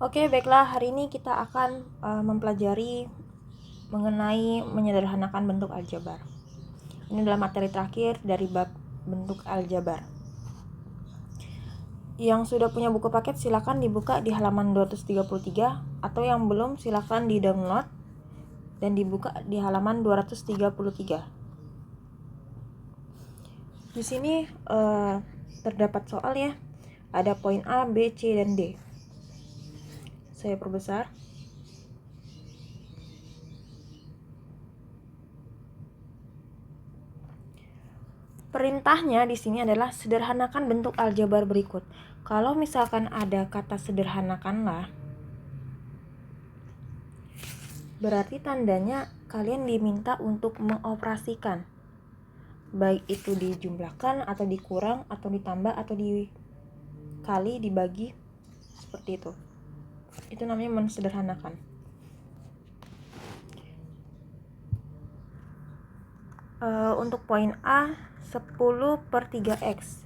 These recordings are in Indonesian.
Oke, baiklah, hari ini kita akan mempelajari mengenai menyederhanakan bentuk aljabar. Ini adalah materi terakhir dari bab bentuk aljabar. Yang sudah punya buku paket silakan dibuka di halaman 233, atau yang belum silakan di-download dan dibuka di halaman 233. Di sini terdapat soal ya. Ada poin A, B, C, dan D. Saya perbesar. Perintahnya di sini adalah sederhanakan bentuk aljabar berikut. Kalau misalkan ada kata sederhanakanlah, berarti tandanya kalian diminta untuk mengoperasikan. Baik itu dijumlahkan atau dikurang atau ditambah atau dikali, dibagi, seperti itu. Itu namanya mensederhanakan. Untuk poin A, 10/3x.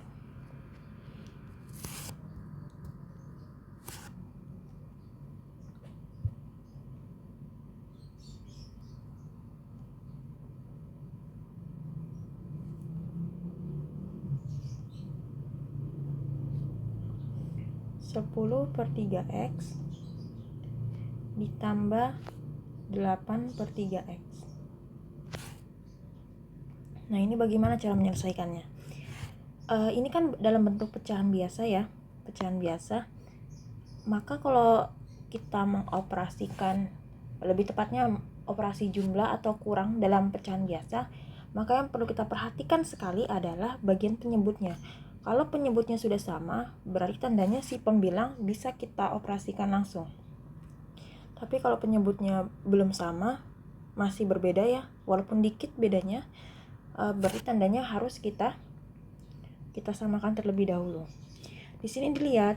Sepuluh per 3x ditambah 8/3x. Nah, ini bagaimana cara menyelesaikannya? Ini kan dalam bentuk pecahan biasa ya, pecahan biasa. Maka kalau kita mengoperasikan, lebih tepatnya operasi jumlah atau kurang dalam pecahan biasa, maka yang perlu kita perhatikan sekali adalah bagian penyebutnya. Kalau penyebutnya sudah sama, berarti tandanya si pembilang bisa kita operasikan langsung. Tapi kalau penyebutnya belum sama, masih berbeda ya, walaupun dikit bedanya, berarti tandanya harus kita samakan terlebih dahulu. Di sini dilihat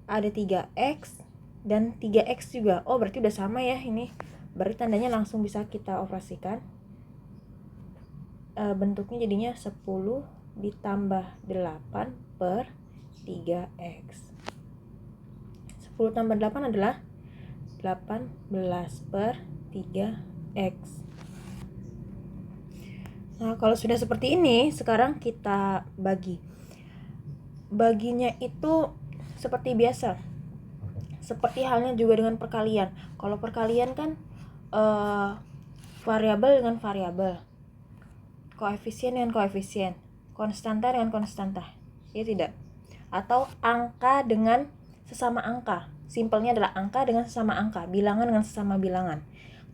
ada 3x dan 3x juga. Oh, berarti udah sama ya ini. Berarti tandanya langsung bisa kita operasikan. Bentuknya jadinya 10 ditambah 8 per 3x. 10 tambah 8 adalah 18 per 3x. Nah, kalau sudah seperti ini, sekarang kita bagi. Baginya itu seperti biasa. Seperti halnya juga dengan perkalian. Kalau perkalian kan variabel dengan variabel, koefisien dengan koefisien, konstanta dengan konstanta, ya tidak? Atau angka dengan sesama angka. Simpelnya adalah angka dengan sesama angka, bilangan dengan sesama bilangan.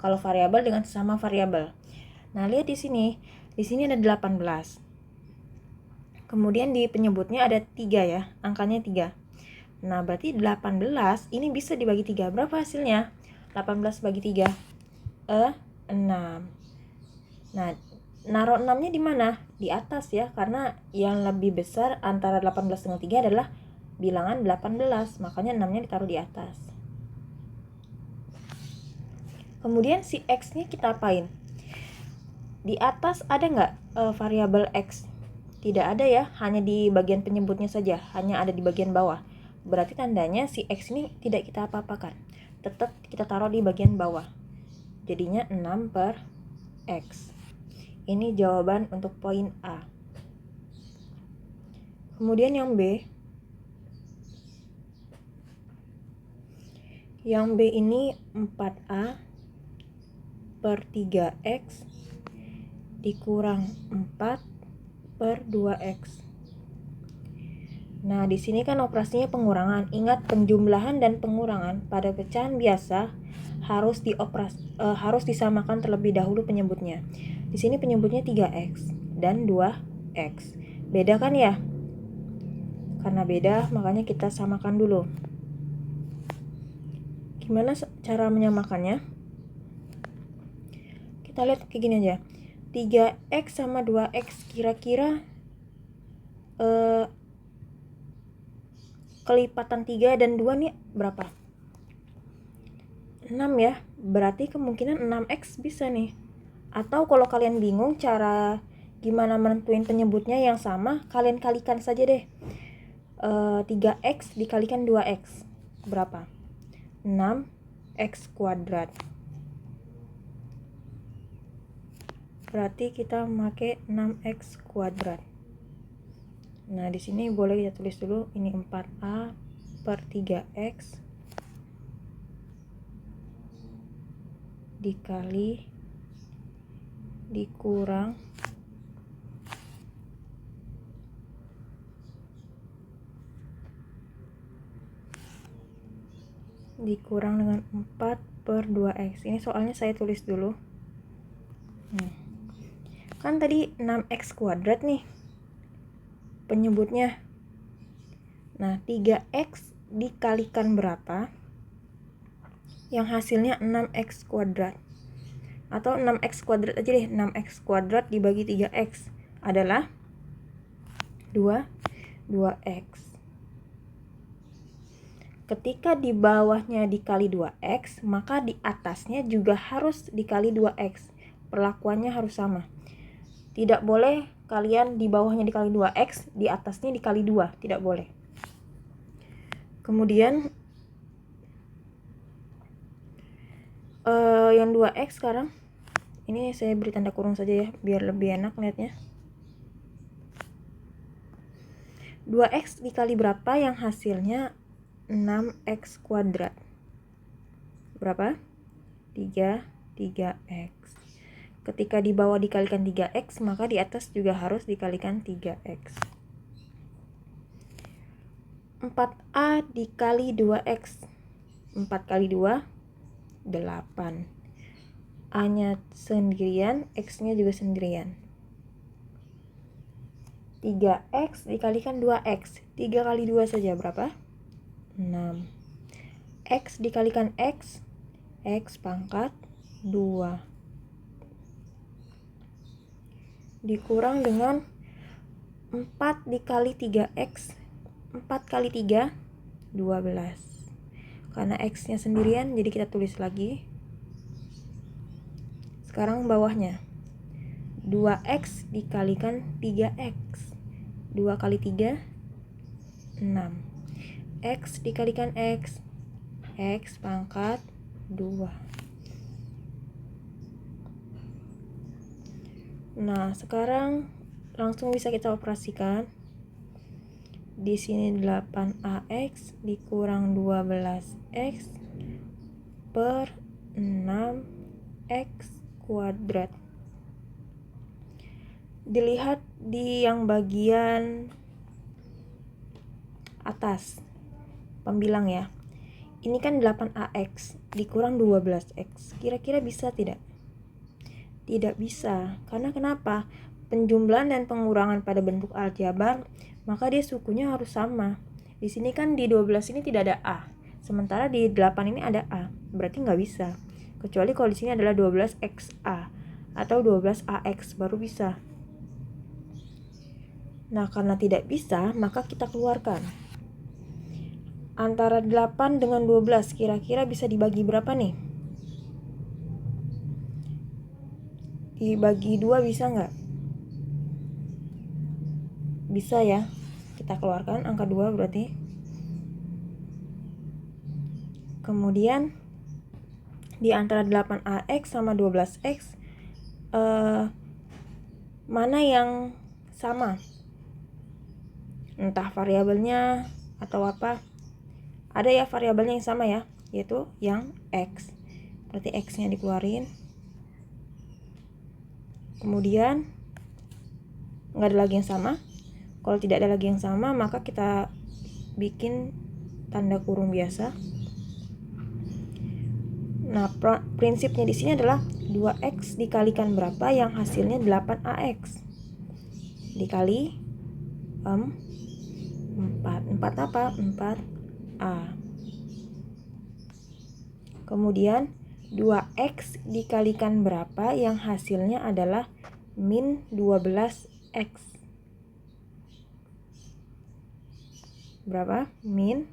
Kalau variabel dengan sesama variabel. Nah, lihat di sini ada 18. Kemudian di penyebutnya ada 3 ya, angkanya 3. Nah, berarti 18 ini bisa dibagi 3. Berapa hasilnya? 18 bagi 3. 6. Nah, naruh 6-nya di mana? Di atas ya, karena yang lebih besar antara 18 dengan 3 adalah bilangan 18, makanya 6-nya ditaruh di atas. Kemudian si X-nya kita apain? Di atas ada nggak variabel X? Tidak ada ya, hanya di bagian penyebutnya saja, hanya ada di bagian bawah. Berarti tandanya si X ini tidak kita apa-apakan, tetap kita taruh di bagian bawah. Jadinya 6 per X. Ini jawaban untuk poin A. Kemudian yang B. Yang B ini 4A per 3X dikurang 4 per 2X. Nah, di sini kan operasinya pengurangan. Ingat, penjumlahan dan pengurangan pada pecahan biasa harus disamakan terlebih dahulu penyebutnya. Di sini penyebutnya 3x dan 2x. Beda kan ya? Karena beda, makanya kita samakan dulu. Gimana cara menyamakannya? Kita lihat kayak gini aja. 3x sama 2x kira-kira kelipatan 3 dan 2 nih berapa? 6 ya. Berarti kemungkinan 6x bisa nih. Atau kalau kalian bingung cara gimana menentuin penyebutnya yang sama, kalian kalikan saja deh. 3x dikalikan 2x berapa? 6x kuadrat. Berarti kita memakai 6x kuadrat. Nah, di sini boleh kita tulis dulu, ini 4a per 3x dikali dikurang dengan 4 per 2x. Ini soalnya saya tulis dulu. Kan tadi 6x kuadrat nih penyebutnya. Nah, 3x dikalikan berapa? Yang hasilnya 6x kuadrat. Atau 6x kuadrat aja deh, 6x kuadrat dibagi 3x adalah 2x. Ketika di bawahnya dikali 2x, maka di atasnya juga harus dikali 2x. Perlakuannya harus sama. Tidak boleh kalian di bawahnya dikali 2x, di atasnya dikali 2. Tidak boleh. Kemudian yang 2x sekarang, ini saya beri tanda kurung saja ya, biar lebih enak lihatnya. 2x dikali berapa yang hasilnya 6x kuadrat? Berapa? 3x. Ketika di bawah dikalikan 3x, maka di atas juga harus dikalikan 3x. 4a dikali 2x. 4 kali 2, 8. A-nya sendirian, x-nya juga sendirian. 3x dikalikan 2x. 3 kali 2 saja berapa? 6. X dikalikan x, x pangkat 2. Dikurang dengan 4 dikali 3x. 4 kali 3, 12. Karena x-nya sendirian, jadi kita tulis lagi. Sekarang bawahnya. 2x dikalikan 3x. 2 kali 3, 6. X dikalikan x, x pangkat 2. Nah, sekarang langsung bisa kita operasikan. Di sini 8ax dikurang 12x per 6x kuadrat. Dilihat di yang bagian atas pembilang ya. Ini kan 8ax dikurang 12x. Kira-kira bisa tidak? Tidak bisa. Karena kenapa? Penjumlahan dan pengurangan pada bentuk aljabar, maka dia sukunya harus sama. Di sini kan di 12 ini tidak ada a. Sementara di 8 ini ada a. Berarti nggak bisa. Kecuali kalau di sini adalah 12xa atau 12ax baru bisa. Nah, karena tidak bisa, maka kita keluarkan. Antara 8 dengan 12, kira-kira bisa dibagi berapa nih? Dibagi 2 bisa nggak? Bisa ya. Kita keluarkan angka 2 berarti. Kemudian, di antara 8ax sama 12x, mana yang sama? Entah variabelnya atau apa. Ada ya variabelnya yang sama ya, yaitu yang x. Berarti x-nya dikeluarin. Kemudian nggak ada lagi yang sama. Kalau tidak ada lagi yang sama, maka kita bikin tanda kurung biasa. Nah, prinsipnya di sini adalah 2x dikalikan berapa yang hasilnya 8ax dikali 4. 4 apa? 4a. Kemudian 2x dikalikan berapa yang hasilnya adalah min 12x. Berapa? Min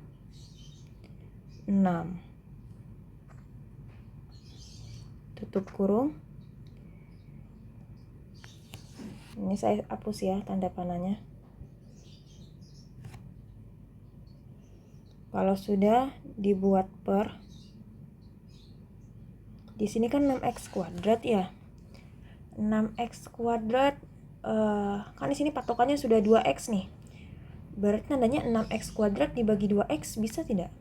6. Tutup kurung. Ini saya hapus ya tanda panahnya. Kalau sudah dibuat per, Di sini kan 6x kuadrat ya. 6x kuadrat kan di sini patokannya sudah 2x nih. Berarti tandanya 6x kuadrat dibagi 2x bisa tidak?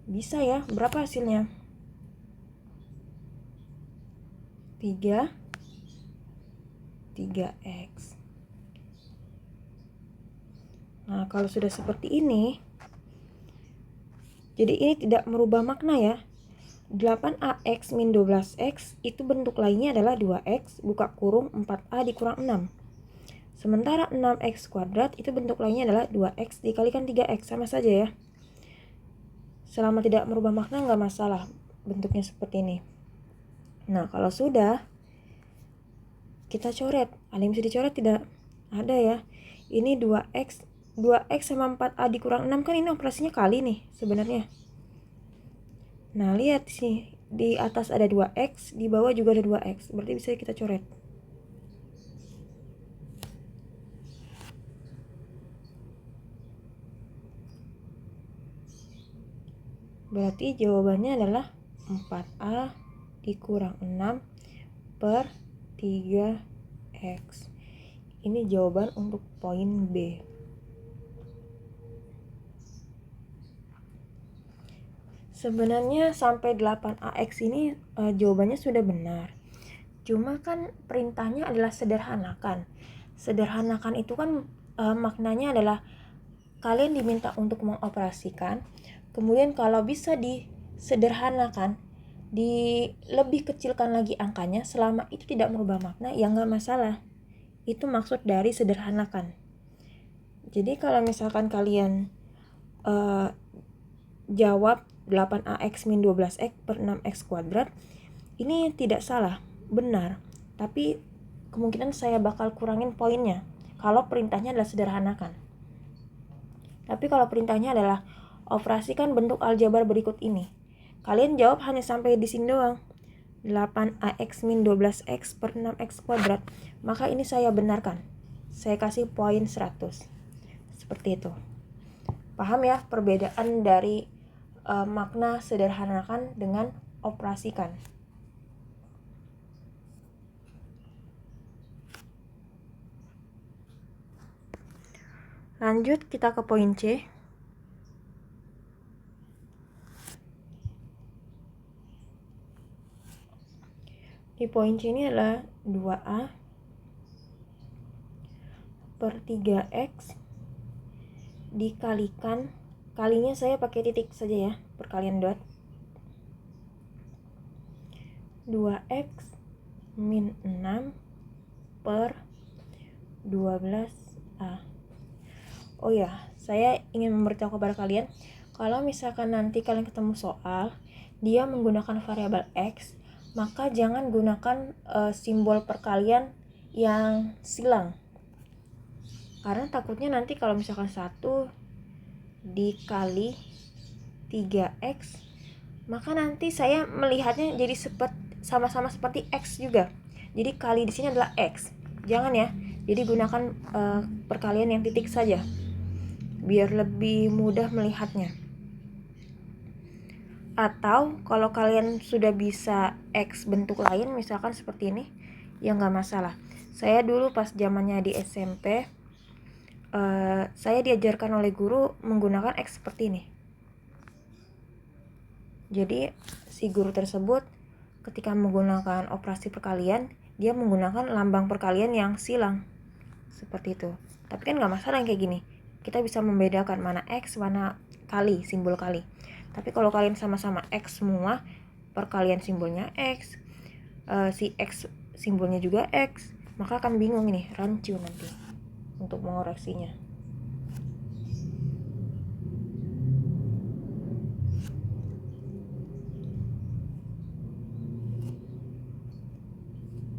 Bisa ya. Berapa hasilnya? 3x. Nah, kalau sudah seperti ini, jadi ini tidak merubah makna ya. 8ax min 12x itu bentuk lainnya adalah 2x buka kurung 4a dikurang 6. Sementara 6x kuadrat itu bentuk lainnya adalah 2x dikalikan 3x, sama saja ya. Selama tidak merubah makna nggak masalah bentuknya seperti ini. Nah, kalau sudah, kita coret. Ada yang bisa dicoret tidak? Ada ya. Ini 2x sama 4a dikurang 6 kan ini operasinya kali nih sebenarnya. Nah, lihat sih, di atas ada 2x, di bawah juga ada 2x. Berarti bisa kita coret. Berarti jawabannya adalah 4a dikurang 6 per 3x. Ini jawaban untuk poin B. Sebenarnya sampai 8ax ini jawabannya sudah benar. Cuma kan perintahnya adalah sederhanakan. Sederhanakan itu kan maknanya adalah kalian diminta untuk mengoperasikan. Kemudian kalau bisa disederhanakan, lebih kecilkan lagi angkanya, selama itu tidak merubah makna, ya nggak masalah. Itu maksud dari sederhanakan. Jadi kalau misalkan kalian jawab 8ax min 12x per 6x kuadrat, ini tidak salah, benar. Tapi kemungkinan saya bakal kurangin poinnya kalau perintahnya adalah sederhanakan. Tapi kalau perintahnya adalah operasikan bentuk aljabar berikut ini, kalian jawab hanya sampai di sini doang, 8ax min 12x per 6x kuadrat, maka ini saya benarkan. Saya kasih poin 100. Seperti itu. Paham ya perbedaan dari makna sederhanakan dengan operasikan. Lanjut kita ke poin C. Di poin C ini adalah 2a per 3x dikalikan, kalinya saya pakai titik saja ya, perkalian dot, 2x min 6 per 12a. Oh ya, saya ingin memberitahu kepada kalian, kalau misalkan nanti kalian ketemu soal dia menggunakan variabel x, maka jangan gunakan simbol perkalian yang silang. Karena takutnya nanti kalau misalkan 1 dikali 3x, maka nanti saya melihatnya jadi sama-sama seperti x juga. Jadi kali di sini adalah x. Jangan ya. Jadi gunakan perkalian yang titik saja, biar lebih mudah melihatnya. Atau kalau kalian sudah bisa x bentuk lain, misalkan seperti ini, ya nggak masalah. Saya dulu pas zamannya di SMP, saya diajarkan oleh guru menggunakan x seperti ini. Jadi si guru tersebut ketika menggunakan operasi perkalian, dia menggunakan lambang perkalian yang silang seperti itu. Tapi kan nggak masalah yang kayak gini, kita bisa membedakan mana x, mana kali, simbol kali. Tapi kalau kalian sama-sama x semua, perkalian simbolnya x, si x simbolnya juga x, maka akan bingung ini, rancu nanti untuk mengoreksinya.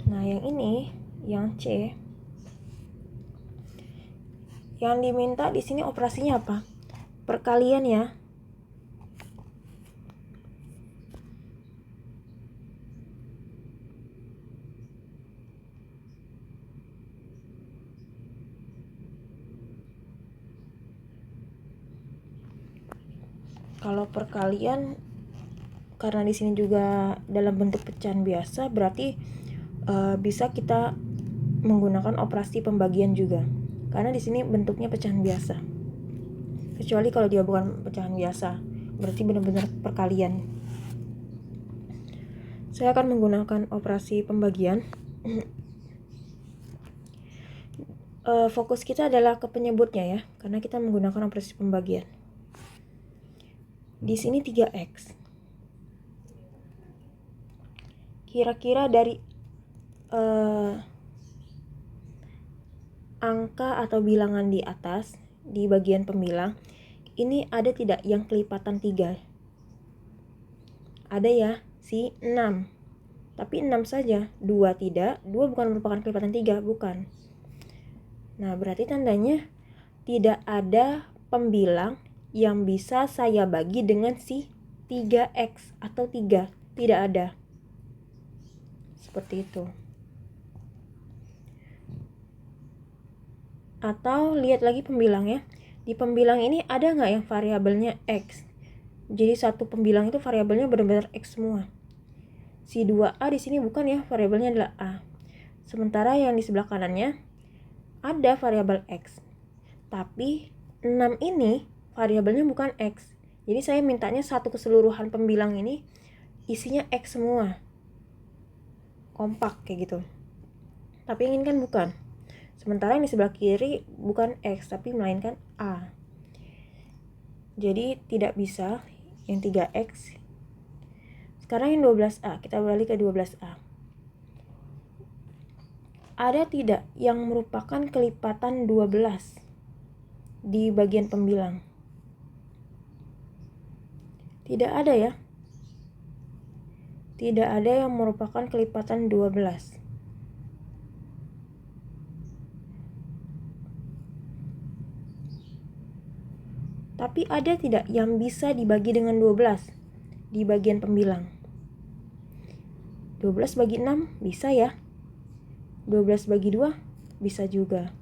Nah, yang ini, yang C, yang diminta di sini operasinya apa? Perkalian ya. Kalau perkalian karena di sini juga dalam bentuk pecahan biasa, berarti bisa kita menggunakan operasi pembagian juga. Karena di sini bentuknya pecahan biasa. Kecuali kalau dia bukan pecahan biasa, berarti benar-benar perkalian. Saya akan menggunakan operasi pembagian. Fokus kita adalah ke penyebutnya ya, karena kita menggunakan operasi pembagian. Di sini 3x. Kira-kira dari angka atau bilangan di atas, di bagian pembilang, ini ada tidak yang kelipatan 3? Ada ya, si 6. Tapi 6 saja, 2 tidak. 2 bukan merupakan kelipatan 3, bukan. Nah, berarti tandanya tidak ada pembilang yang bisa saya bagi dengan si 3x atau 3. Tidak ada. Seperti itu. Atau lihat lagi pembilangnya. Di pembilang ini ada nggak yang variabelnya x? Jadi satu pembilang itu variabelnya benar-benar x semua. Si 2a di sini bukan ya, variabelnya adalah a. Sementara yang di sebelah kanannya ada variabel x. Tapi 6 ini variabelnya bukan x. Jadi saya mintanya satu keseluruhan pembilang ini isinya x semua. Kompak kayak gitu. Tapi yang ini kan bukan. Sementara yang di sebelah kiri bukan x tapi melainkan a. Jadi tidak bisa yang 3x. Sekarang yang 12a, kita beralih ke 12a. Ada tidak yang merupakan kelipatan 12 di bagian pembilang? Tidak ada ya. Tidak ada yang merupakan kelipatan 12. Tapi ada tidak yang bisa dibagi dengan 12 di bagian pembilang? 12 bagi 6 bisa ya. 12 bagi 2 bisa juga.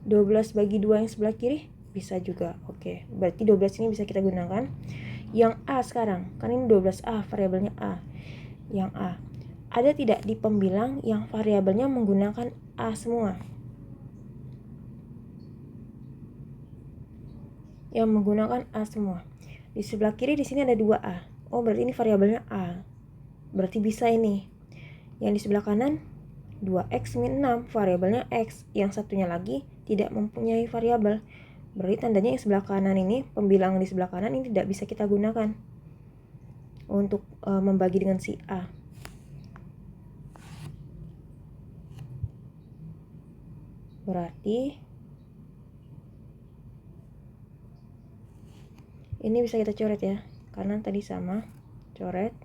12 bagi 2 yang sebelah kiri bisa juga. Oke, berarti 12 ini bisa kita gunakan. Yang A sekarang, kan ini 12A, variabelnya A. Yang A. Ada tidak di pembilang yang variabelnya menggunakan A semua? Yang menggunakan A semua. Di sebelah kiri di sini ada 2A. Oh, berarti ini variabelnya A. Berarti bisa ini. Yang di sebelah kanan 2x min 6, variabelnya x. Yang satunya lagi tidak mempunyai variabel. Berarti tandanya yang sebelah kanan ini, pembilang di sebelah kanan ini tidak bisa kita gunakan untuk membagi dengan si A. Berarti ini bisa kita coret ya, karena tadi sama. Coret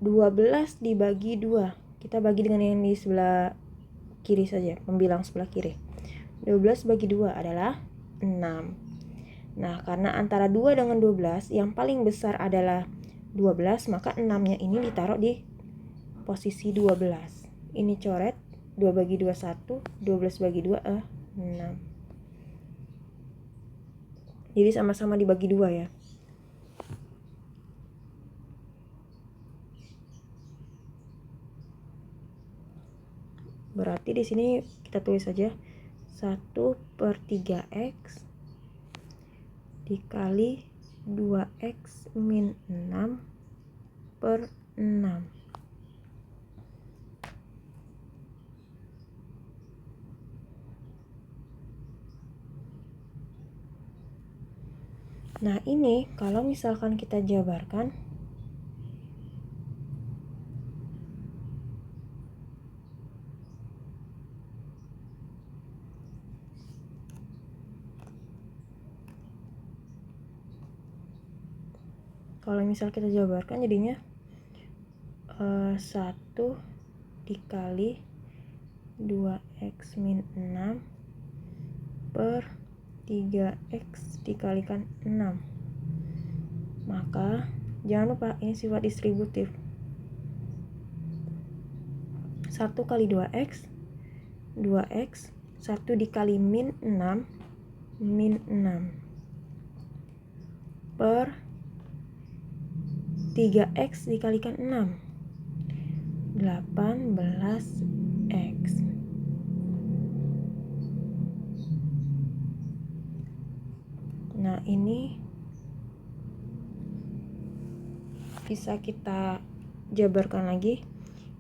12 dibagi 2. Kita bagi dengan yang di sebelah kiri saja, pembilang sebelah kiri. 12 bagi 2 adalah 6. Nah, karena antara 2 dengan 12 yang paling besar adalah 12, maka 6-nya ini ditaruh di posisi 12. Ini coret, 2 bagi 2 1, 12 bagi 2 6. Jadi sama-sama dibagi 2 ya. Berarti di sini kita tulis saja 1/3x dikali 2x min 6/6. Nah, ini kalau misalkan kita jabarkan, jadinya 1 dikali 2x min 6 per 3x dikalikan 6. Maka jangan lupa ini sifat distributif. 1 kali 2x 1 dikali min 6 per 3x dikalikan 6, 18x. Nah, ini bisa kita jabarkan lagi.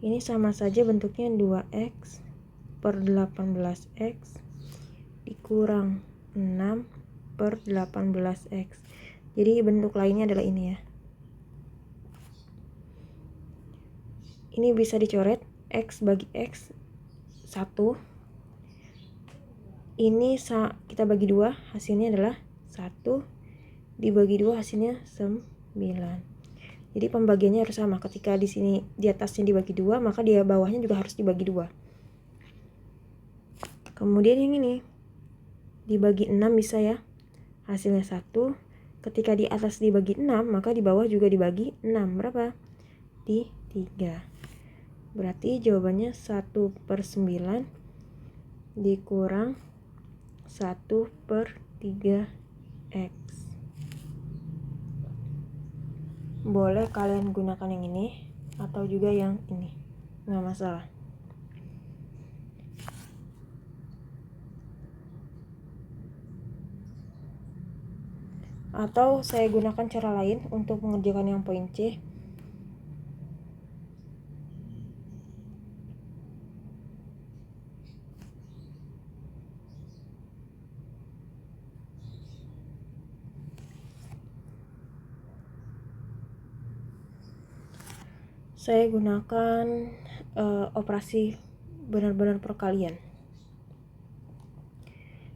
Ini sama saja bentuknya 2x per 18x dikurang 6 per 18x. Jadi bentuk lainnya adalah ini ya. Ini bisa dicoret, x bagi x 1. Ini kita bagi 2, hasilnya adalah 1 dibagi 2 hasilnya 9. Jadi pembagiannya harus sama. Ketika di sini di atasnya dibagi 2, maka di bawahnya juga harus dibagi 2. Kemudian yang ini dibagi 6 bisa ya. Hasilnya 1. Ketika di atas dibagi 6, maka di bawah juga dibagi 6. Berapa? Di 3. Berarti jawabannya 1 per 9 dikurang 1 per 3x. Boleh kalian gunakan yang ini atau juga yang ini, nggak masalah. Atau saya gunakan cara lain untuk mengerjakan yang poin C. Saya gunakan operasi benar-benar perkalian.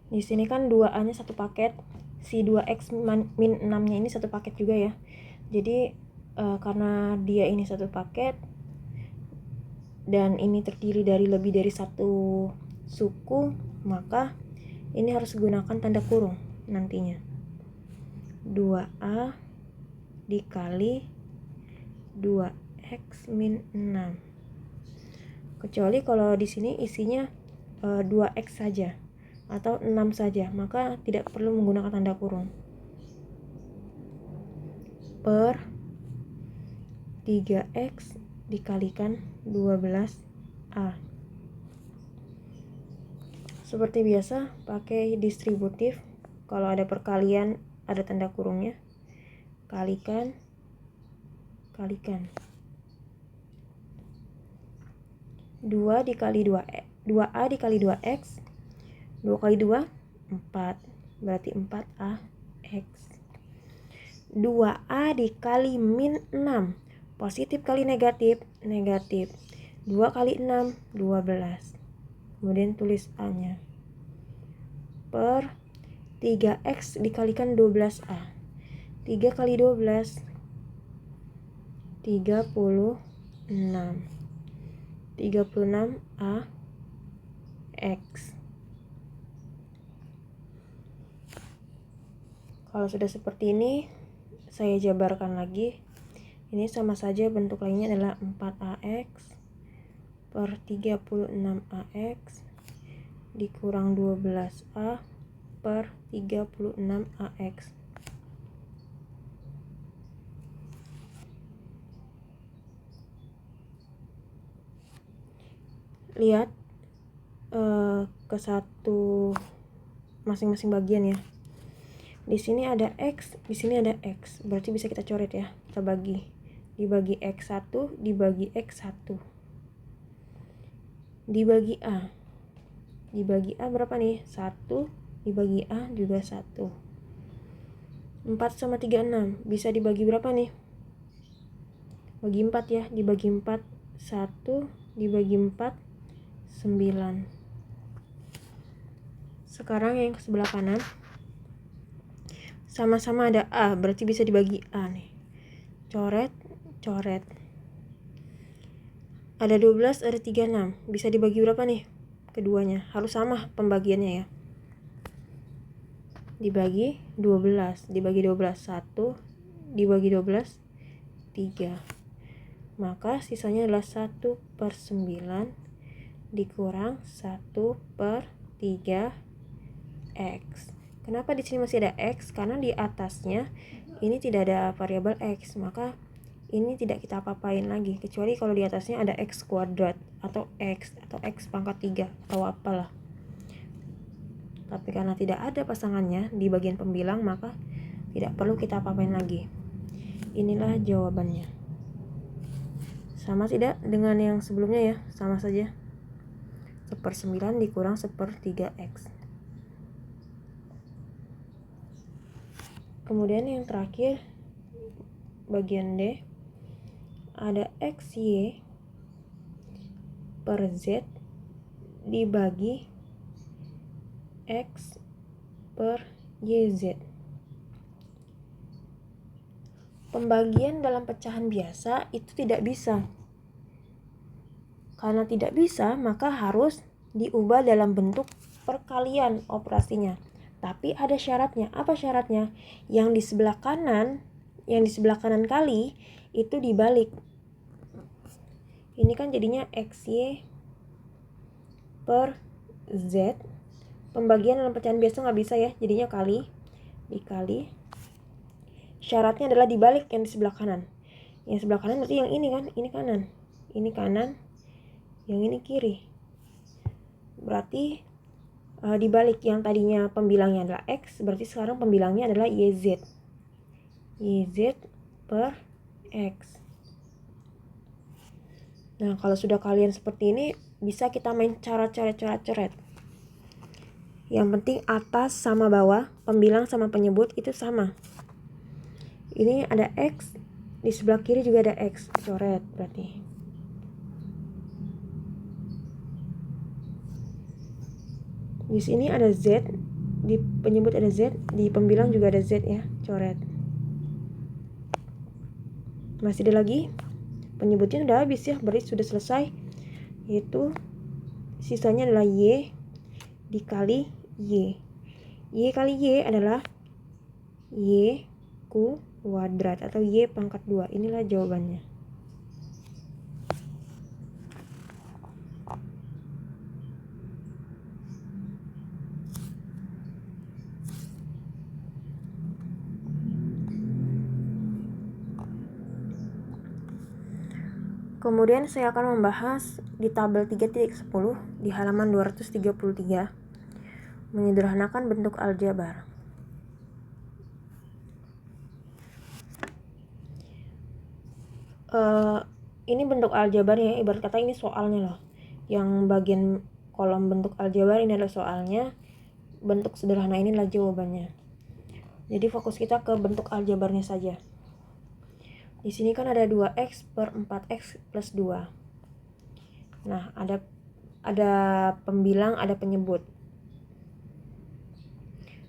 Di sini kan 2A-nya satu paket, si 2x min 6-nya ini satu paket juga ya. Jadi karena dia ini satu paket dan ini terdiri dari lebih dari satu suku, maka ini harus gunakan tanda kurung nantinya. 2A dikali 2x min 6. Kecuali kalau di sini isinya 2x saja atau 6 saja, maka tidak perlu menggunakan tanda kurung. Per 3x dikalikan 12a. Seperti biasa pakai distributif. Kalau ada perkalian ada tanda kurungnya. Kalikan 2 dikali 2a dikali 2x, 2 kali 2 4, berarti 4ax. 2a dikali min 6, positif kali negatif, negatif. 2 kali 6 12, kemudian tulis a nya, per 3x dikalikan 12a. 3 kali 12 36, 36a x. Kalau sudah seperti ini, saya jabarkan lagi. Ini sama saja bentuk lainnya adalah 4ax per 36ax dikurang 12a per 36ax. Lihat ke satu masing-masing bagian ya. Di sini ada x, di sini ada x. Berarti bisa kita coret ya. Kita bagi. Dibagi x1, dibagi x1. Dibagi a. Dibagi a berapa nih? 1, dibagi a juga 1. 4 sama 3 6. Bisa dibagi berapa nih? Bagi 4 ya. Dibagi 4 1, dibagi 4 9. Sekarang yang ke sebelah kanan. Sama-sama ada a, berarti bisa dibagi a nih. Coret, coret. Ada 12, ada 36. Bisa dibagi berapa nih? Keduanya. Harus sama pembagiannya ya. Dibagi 12. Dibagi 12 1. Dibagi 12 3. Maka sisanya adalah 1 per 9 dikurang 1 per 3x. Kenapa di sini masih ada x? Karena di atasnya ini tidak ada variabel x, maka ini tidak kita apa-apain lagi, kecuali kalau di atasnya ada x kuadrat atau x pangkat 3 atau apalah. Tapi karena tidak ada pasangannya di bagian pembilang, maka tidak perlu kita apa-apain lagi. Inilah jawabannya. Sama tidak dengan yang sebelumnya ya? Sama saja. 1/9 dikurang 1/3x. Kemudian yang terakhir, bagian D, ada xy per z dibagi x per yz. Pembagian dalam pecahan biasa itu tidak bisa. Karena tidak bisa, maka harus diubah dalam bentuk perkalian operasinya. Tapi ada syaratnya. Apa syaratnya? Yang di sebelah kanan kali itu dibalik. Ini kan jadinya xy per z. Pembagian dalam pecahan biasa nggak bisa ya, jadinya dikali. Syaratnya adalah dibalik yang di sebelah kanan. Yang sebelah kanan berarti yang ini kan, ini kanan. Ini kanan, yang ini kiri. Berarti dibalik, yang tadinya pembilangnya adalah x, berarti sekarang pembilangnya adalah yz. Yz per x. Nah, kalau sudah kalian seperti ini, bisa kita main cara coret. Yang penting atas sama bawah, pembilang sama penyebut itu sama. Ini ada x, di sebelah kiri juga ada x, coret berarti. Di sini ada z, di penyebut ada z, di pembilang juga ada z ya, coret. Masih ada lagi, penyebutnya udah habis ya, berarti sudah selesai. Yaitu sisanya adalah y dikali y. Y kali y adalah y kuadrat atau y pangkat 2. Inilah jawabannya. Kemudian saya akan membahas di tabel 3.10 di halaman 233, menyederhanakan bentuk aljabar. Ini bentuk aljabarnya, ibarat kata ini soalnya loh. Yang bagian kolom bentuk aljabar ini adalah soalnya, bentuk sederhana ini adalah jawabannya. Jadi fokus kita ke bentuk aljabarnya saja. Di sini kan ada 2x per 4x plus 2. Nah, ada pembilang, ada penyebut.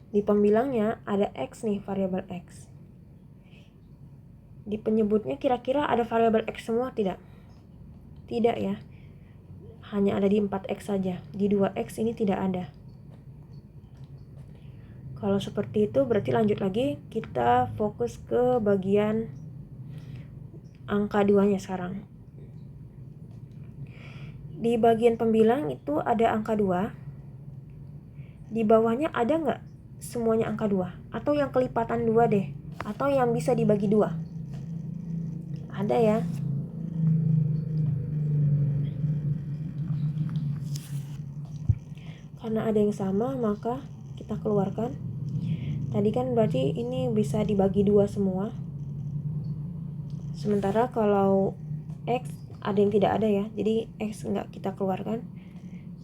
Di pembilangnya ada x nih, variabel x. Di penyebutnya kira-kira ada variabel x semua tidak? Tidak ya. Hanya ada di 4x saja. Di 2x ini tidak ada. Kalau seperti itu berarti lanjut lagi, kita fokus ke bagian angka 2-nya sekarang. Di bagian pembilang itu ada angka 2. Di bawahnya ada nggak semuanya angka 2? Atau yang kelipatan 2 deh? Atau yang bisa dibagi 2? Ada ya. Karena ada yang sama, maka kita keluarkan. Tadi kan berarti ini bisa dibagi 2 semua. Sementara kalau x ada yang tidak ada ya, jadi x nggak kita keluarkan,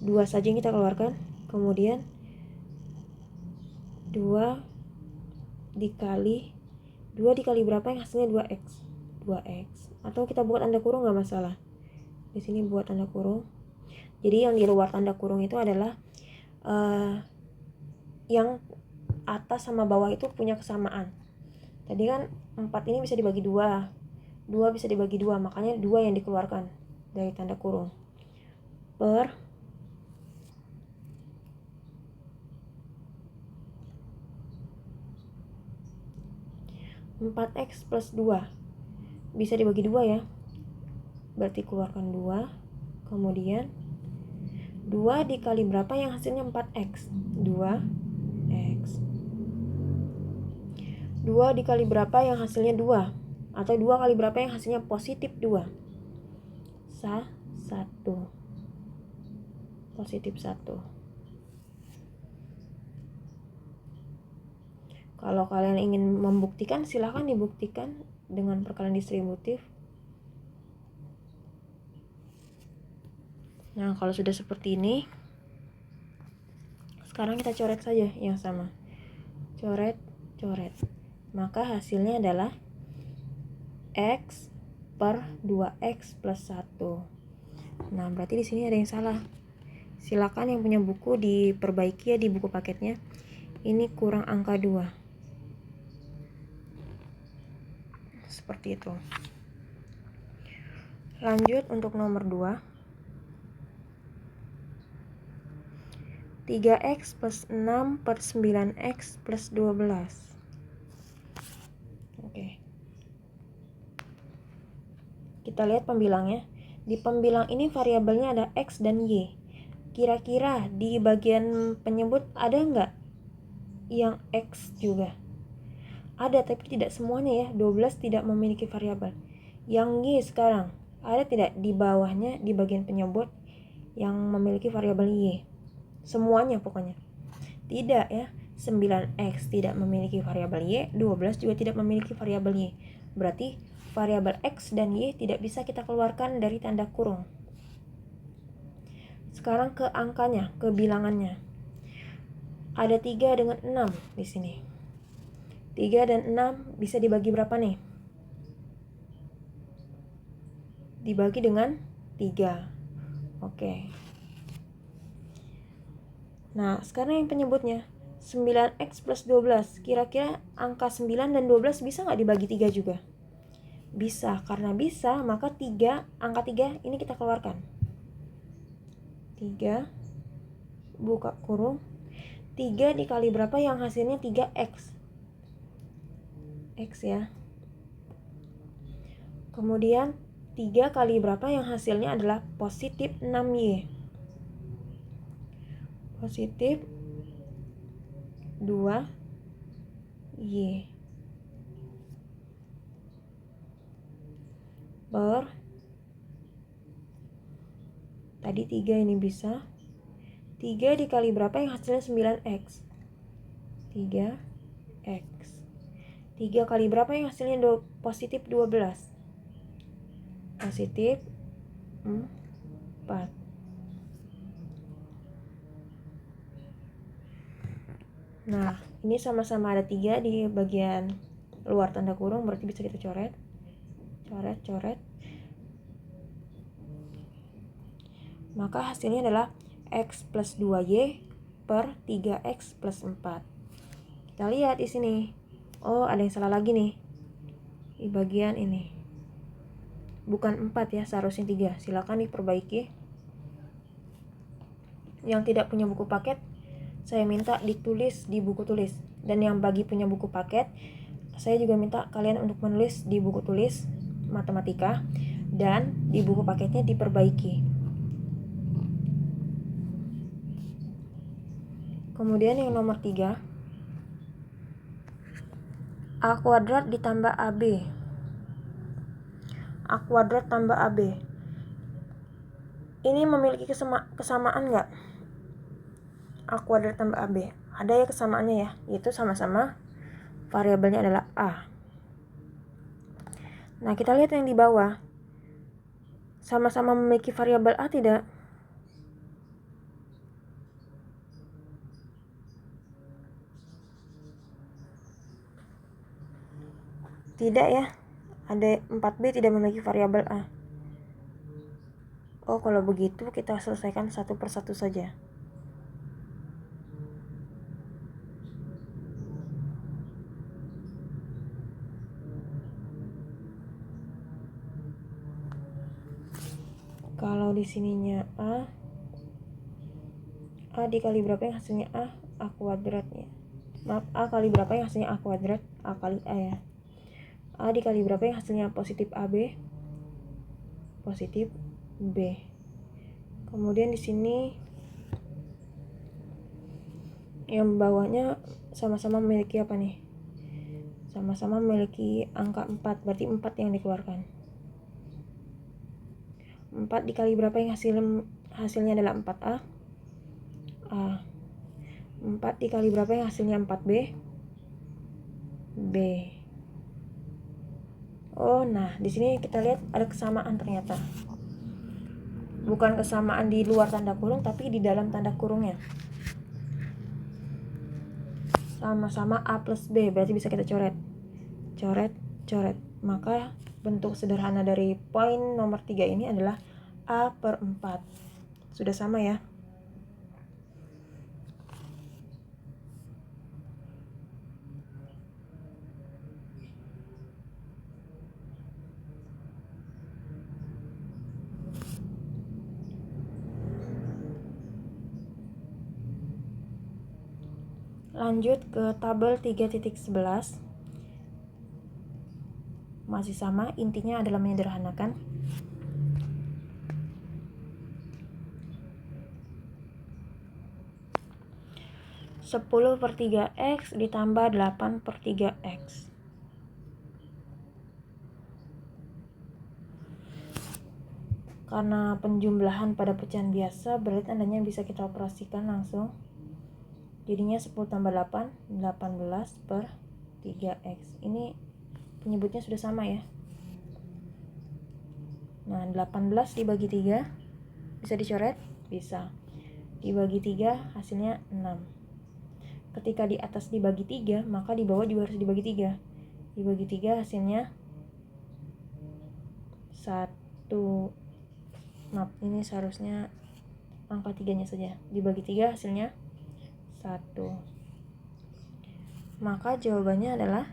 2 saja yang kita keluarkan. Kemudian 2 dikali berapa yang hasilnya 2x. Atau kita buat tanda kurung nggak masalah. Di sini buat tanda kurung. Jadi yang di luar tanda kurung itu adalah yang atas sama bawah itu punya kesamaan. Tadi kan 4 ini bisa dibagi 2 bisa dibagi 2, makanya 2 yang dikeluarkan dari tanda kurung. Per 4x plus 2 bisa dibagi 2 ya. Berarti keluarkan 2. Kemudian 2 dikali berapa yang hasilnya 4x? 2x. 2 dikali berapa yang hasilnya 2? Atau 2 kali berapa yang hasilnya positif 2? 1. Positif 1. Kalau kalian ingin membuktikan, silahkan dibuktikan dengan perkalian distributif. Nah, kalau sudah seperti ini, sekarang kita coret saja yang sama. Coret. Maka hasilnya adalah X per 2X plus 1. Nah, berarti di sini ada yang salah. Silakan yang punya buku diperbaiki ya di buku paketnya. Ini kurang angka 2. Seperti itu. Lanjut untuk nomor 2. 3X plus 6 per 9X plus 12. Oke. Kita lihat pembilangnya. Di pembilang ini variabelnya ada X dan Y. Kira-kira di bagian penyebut ada nggak yang X juga? Ada, tapi tidak semuanya ya. 12 tidak memiliki variabel. Yang Y sekarang, ada tidak di bawahnya di bagian penyebut yang memiliki variabel Y? Semuanya pokoknya. Tidak ya. 9X tidak memiliki variabel Y, 12 juga tidak memiliki variabel Y. Berarti variabel X dan Y tidak bisa kita keluarkan dari tanda kurung. Sekarang ke angkanya, ke bilangannya. Ada 3 dengan 6 di sini. 3 dan 6 bisa dibagi berapa nih? Dibagi dengan 3. Oke. Nah, sekarang yang penyebutnya 9X plus 12. Kira-kira angka 9 dan 12 bisa nggak dibagi 3 juga? Bisa, karena bisa maka 3, angka 3 ini kita keluarkan. 3 buka kurung. 3 dikali berapa yang hasilnya 3X? X ya. Kemudian 3 kali berapa yang hasilnya adalah positif 6Y. Positif 2Y per, tadi 3 ini bisa 3 dikali berapa yang hasilnya 9X? 3X. 3 kali berapa yang hasilnya positif 12? Positif 4. Nah, ini sama-sama ada 3 di bagian luar tanda kurung, berarti bisa kita coret. Coret. Maka hasilnya adalah X plus 2Y per 3X plus 4. Kita lihat di sini. Oh, ada yang salah lagi nih. Di bagian ini. Bukan 4 ya, seharusnya 3. Silakan diperbaiki. Yang tidak punya buku paket, saya minta ditulis di buku tulis. Dan yang bagi punya buku paket, saya juga minta kalian untuk menulis di buku tulis matematika dan di buku paketnya diperbaiki. Kemudian yang nomor 3, A kuadrat ditambah AB. A kuadrat tambah AB. Ini memiliki kesamaan nggak? A kuadrat tambah AB. Ada ya kesamaannya ya, yaitu sama-sama variabelnya adalah A. Nah, kita lihat yang di bawah. Sama-sama memiliki variabel A tidak? Tidak ya. Ada 4B tidak memiliki variabel A. Oh, kalau begitu kita selesaikan satu persatu saja. Kalau di sininya A dikali berapa yang hasilnya A kuadratnya. Maaf, A kali berapa yang hasilnya A kuadrat? A kali A ya. A dikali berapa yang hasilnya positif AB? Positif B. Kemudian di sini yang bawahnya sama-sama memiliki apa nih? sama-sama memiliki angka 4, berarti 4 yang dikeluarkan. 4 dikali berapa yang hasilnya adalah 4A? A. 4 dikali berapa yang hasilnya 4B? B. Oh, nah di sini kita lihat ada kesamaan ternyata. Bukan kesamaan di luar tanda kurung, tapi di dalam tanda kurungnya. Sama-sama A plus B, berarti bisa kita coret. Coret. Maka bentuk sederhana dari poin nomor 3 ini adalah A per 4. Sudah sama ya? Lanjut ke tabel 3.11. Masih sama, intinya adalah menyederhanakan. Sepuluh per 3x ditambah 8 per 3x. Karena penjumlahan pada pecahan biasa, berarti tandanya bisa kita operasikan langsung. Jadinya 10 tambah 8, 18 per 3x. Ini penyebutnya sudah sama ya. Nah, 18 dibagi 3 bisa dicoret? Bisa. Dibagi 3 hasilnya 6. Ketika di atas dibagi 3, maka di bawah juga harus dibagi 3. Dibagi 3 hasilnya 1. Maaf, ini seharusnya angka 3-nya saja. Dibagi 3 hasilnya 1. Maka jawabannya adalah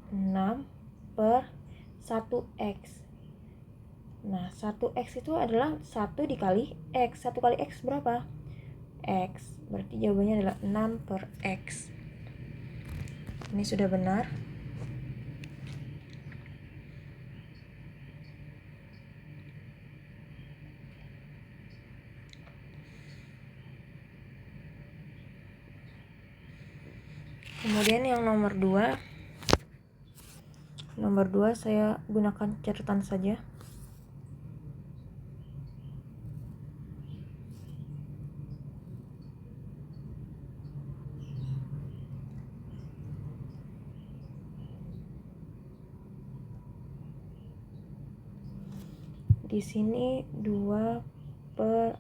6 per 1x. Nah, 1x itu adalah 1 dikali x. 1 kali x berapa? X. Berarti jawabannya adalah 6 per x. Ini sudah benar. Kemudian yang nomor 2 saya gunakan catatan saja. Di sini 2 per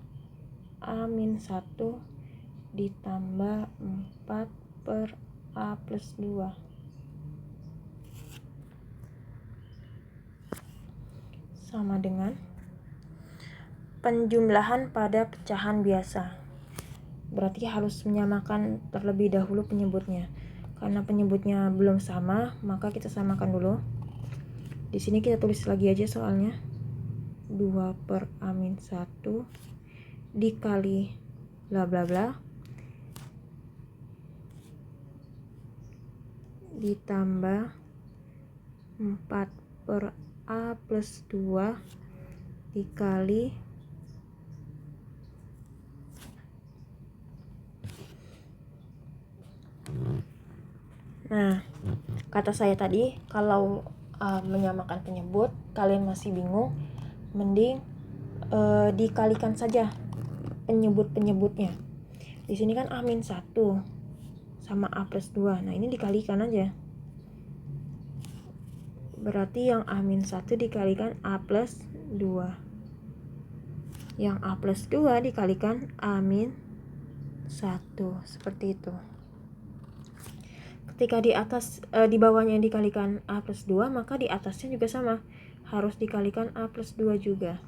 A-1 ditambah 4 per A plus 2. Sama dengan penjumlahan pada pecahan biasa. Berarti harus menyamakan terlebih dahulu penyebutnya. Karena penyebutnya belum sama, maka kita samakan dulu. Di sini kita tulis lagi aja soalnya. 2 per A-1 dikali bla bla bla ditambah 4 per A plus 2 dikali Nah, kata saya tadi kalau menyamakan penyebut kalian masih bingung, mending dikalikan saja penyebut-penyebutnya. Di sini kan A-1 sama A plus 2. Nah, ini dikalikan aja. Berarti yang A-1 dikalikan A plus 2. Yang A plus 2 dikalikan A-1. Seperti itu. Ketika di atas di bawahnya dikalikan A plus 2, maka di atasnya juga sama. Harus dikalikan A plus 2 juga.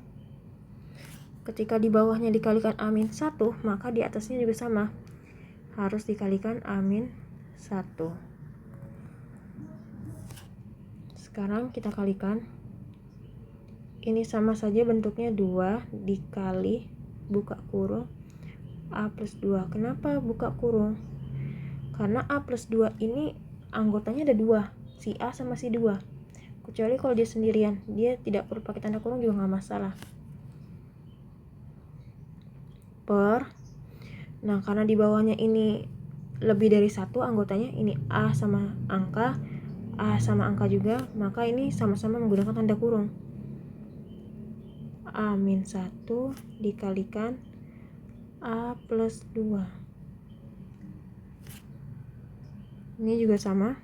Ketika di bawahnya dikalikan A-1, maka di atasnya juga sama. Harus dikalikan A-1. Sekarang kita kalikan. Ini sama saja bentuknya 2 dikali buka kurung A plus 2. Kenapa buka kurung? Karena A plus 2 ini anggotanya ada 2, si A sama si 2. Kecuali kalau dia sendirian, dia tidak perlu pakai tanda kurung juga nggak masalah. Per, nah karena di bawahnya ini lebih dari satu anggotanya, ini A sama angka juga, maka ini sama-sama menggunakan tanda kurung. A-1 dikalikan A plus 2. Ini juga sama.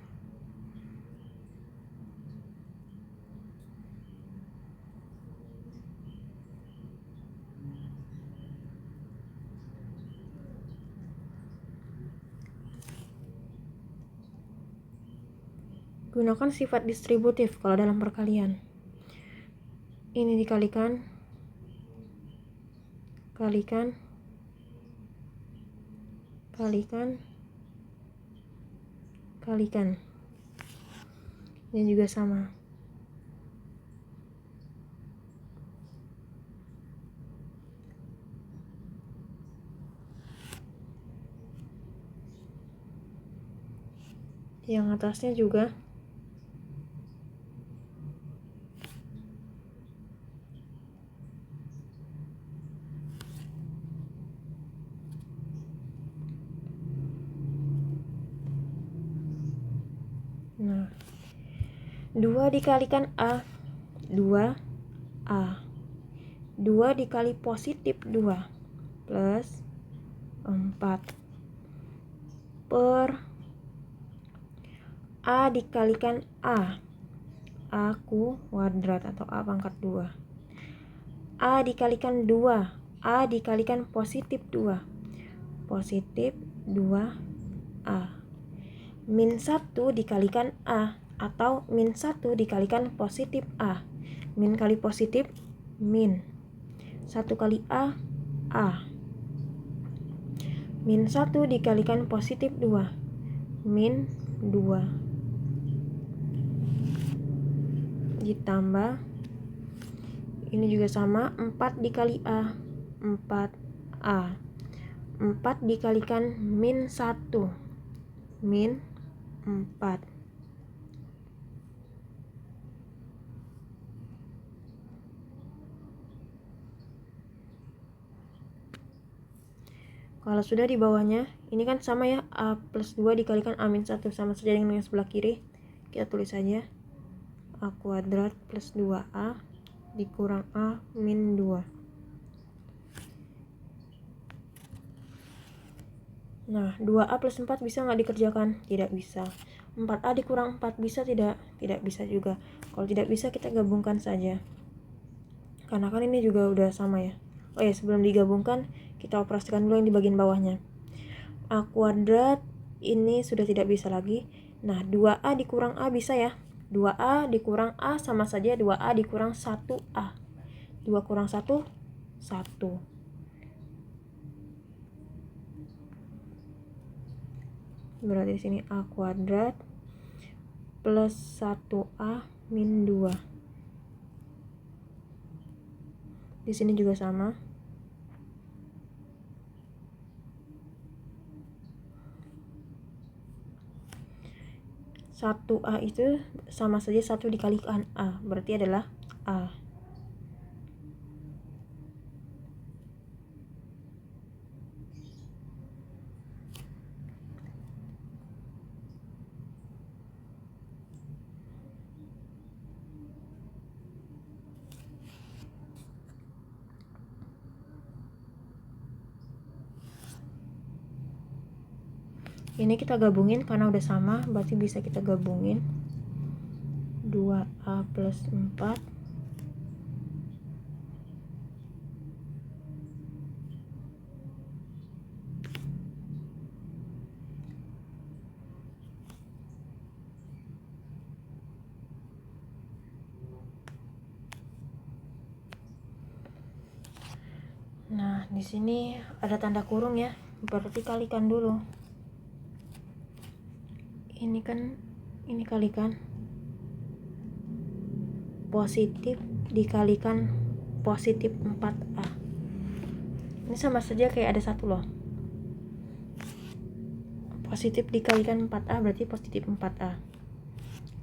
Gunakan sifat distributif kalau dalam perkalian. Ini dikalikan, kalikan, ini juga sama. Yang atasnya juga. Nah, 2 dikalikan A, 2A. 2 dikali positif 2 plus 4 per A dikalikan A kuadrat atau A pangkat 2. A dikalikan 2, A dikalikan positif 2, positif 2A. Min 1 dikalikan A atau min 1 dikalikan positif A. Min kali positif, min. 1 kali A. Min 1 dikalikan positif 2, min 2. Ditambah, ini juga sama, 4 dikali A, 4A. 4 dikalikan min 1, min 4. Kalau sudah di bawahnya, ini kan sama ya, A plus 2 dikalikan A min 1, sama saja dengan yang sebelah kiri. Kita tulis saja, A kuadrat plus 2A dikurang A min 2. Nah, 2A plus 4 bisa nggak dikerjakan? Tidak bisa. 4A dikurang 4 bisa tidak? Tidak bisa juga. Kalau tidak bisa, kita gabungkan saja. Karena kan ini juga udah sama ya. Oh ya, sebelum digabungkan, kita operasikan dulu yang di bagian bawahnya. A kuadrat ini sudah tidak bisa lagi. Nah, 2A dikurang A bisa ya. 2A dikurang A sama saja 2A dikurang 1A. 2 kurang 1, 1. Berarti di sini A kuadrat plus 1A min 2. Di sini juga sama. Satu A itu sama saja 1 dikalikan A, berarti adalah A. Ini kita gabungin karena udah sama, berarti bisa kita gabungin. 2A plus 4 Nah, di sini ada tanda kurung ya, berarti kalikan dulu. Ini kan, ini kalikan positif dikalikan positif 4A. Ini sama saja kayak ada satu loh. Positif dikalikan 4A berarti positif 4A.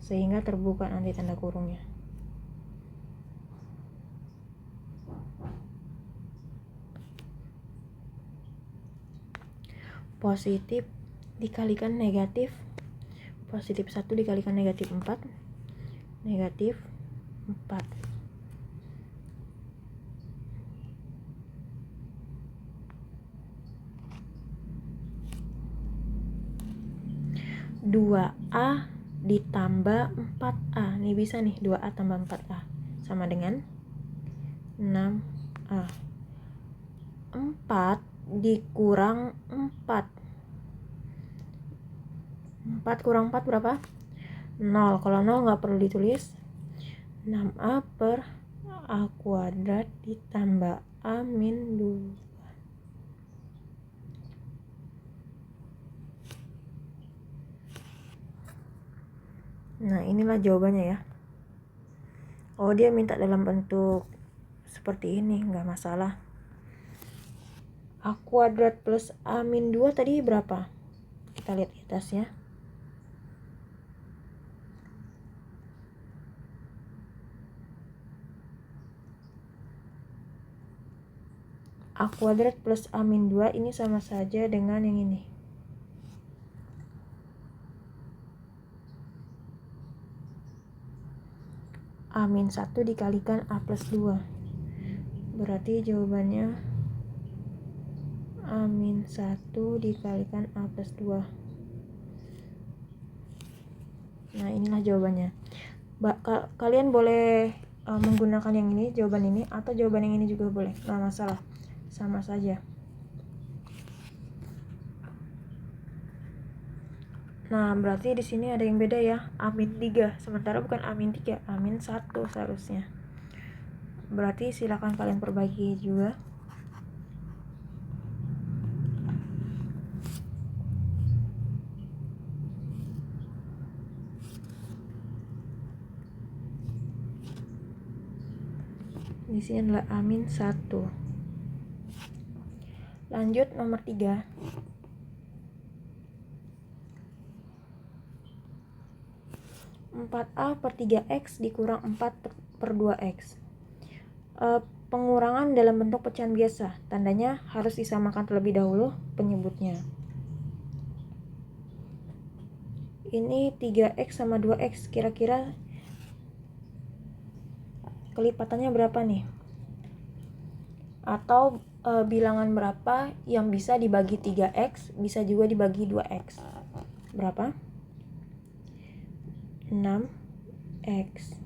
Sehingga terbuka nanti tanda kurungnya. Positif dikalikan negatif positif 1 dikalikan negatif 4, negatif 4. Dua A ditambah 4A. Ini bisa nih, 2A tambah 4A sama dengan 6A. 4 dikurang 4. 4 kurang 4 berapa? 0. Kalau 0 nggak perlu ditulis. 6A per A kuadrat ditambah A min 2. Nah, inilah jawabannya ya. Oh, dia minta dalam bentuk seperti ini, nggak masalah. A kuadrat plus A min 2 tadi berapa? Kita lihat di atasnya. A kuadrat plus A min 2 ini sama saja dengan yang ini. A min 1 dikalikan A plus 2. Berarti jawabannya A min 1 dikalikan A plus 2. Nah, inilah jawabannya. Kalian boleh menggunakan yang ini, jawaban ini, atau jawaban yang ini juga boleh. Nggak masalah. Sama saja. Nah, berarti di sini ada yang beda ya, A-3, sementara bukan A-3, A-1 seharusnya. Berarti silakan kalian perbaiki juga. Di sini adalah A-1. Lanjut nomor 3. 4A per 3X dikurang 4 per 2X. Pengurangan dalam bentuk pecahan biasa. Tandanya harus disamakan terlebih dahulu penyebutnya. Ini 3X sama 2X. Kira-kira kelipatannya berapa nih? Atau bilangan berapa yang bisa dibagi 3X, bisa juga dibagi 2X. Berapa? 6X.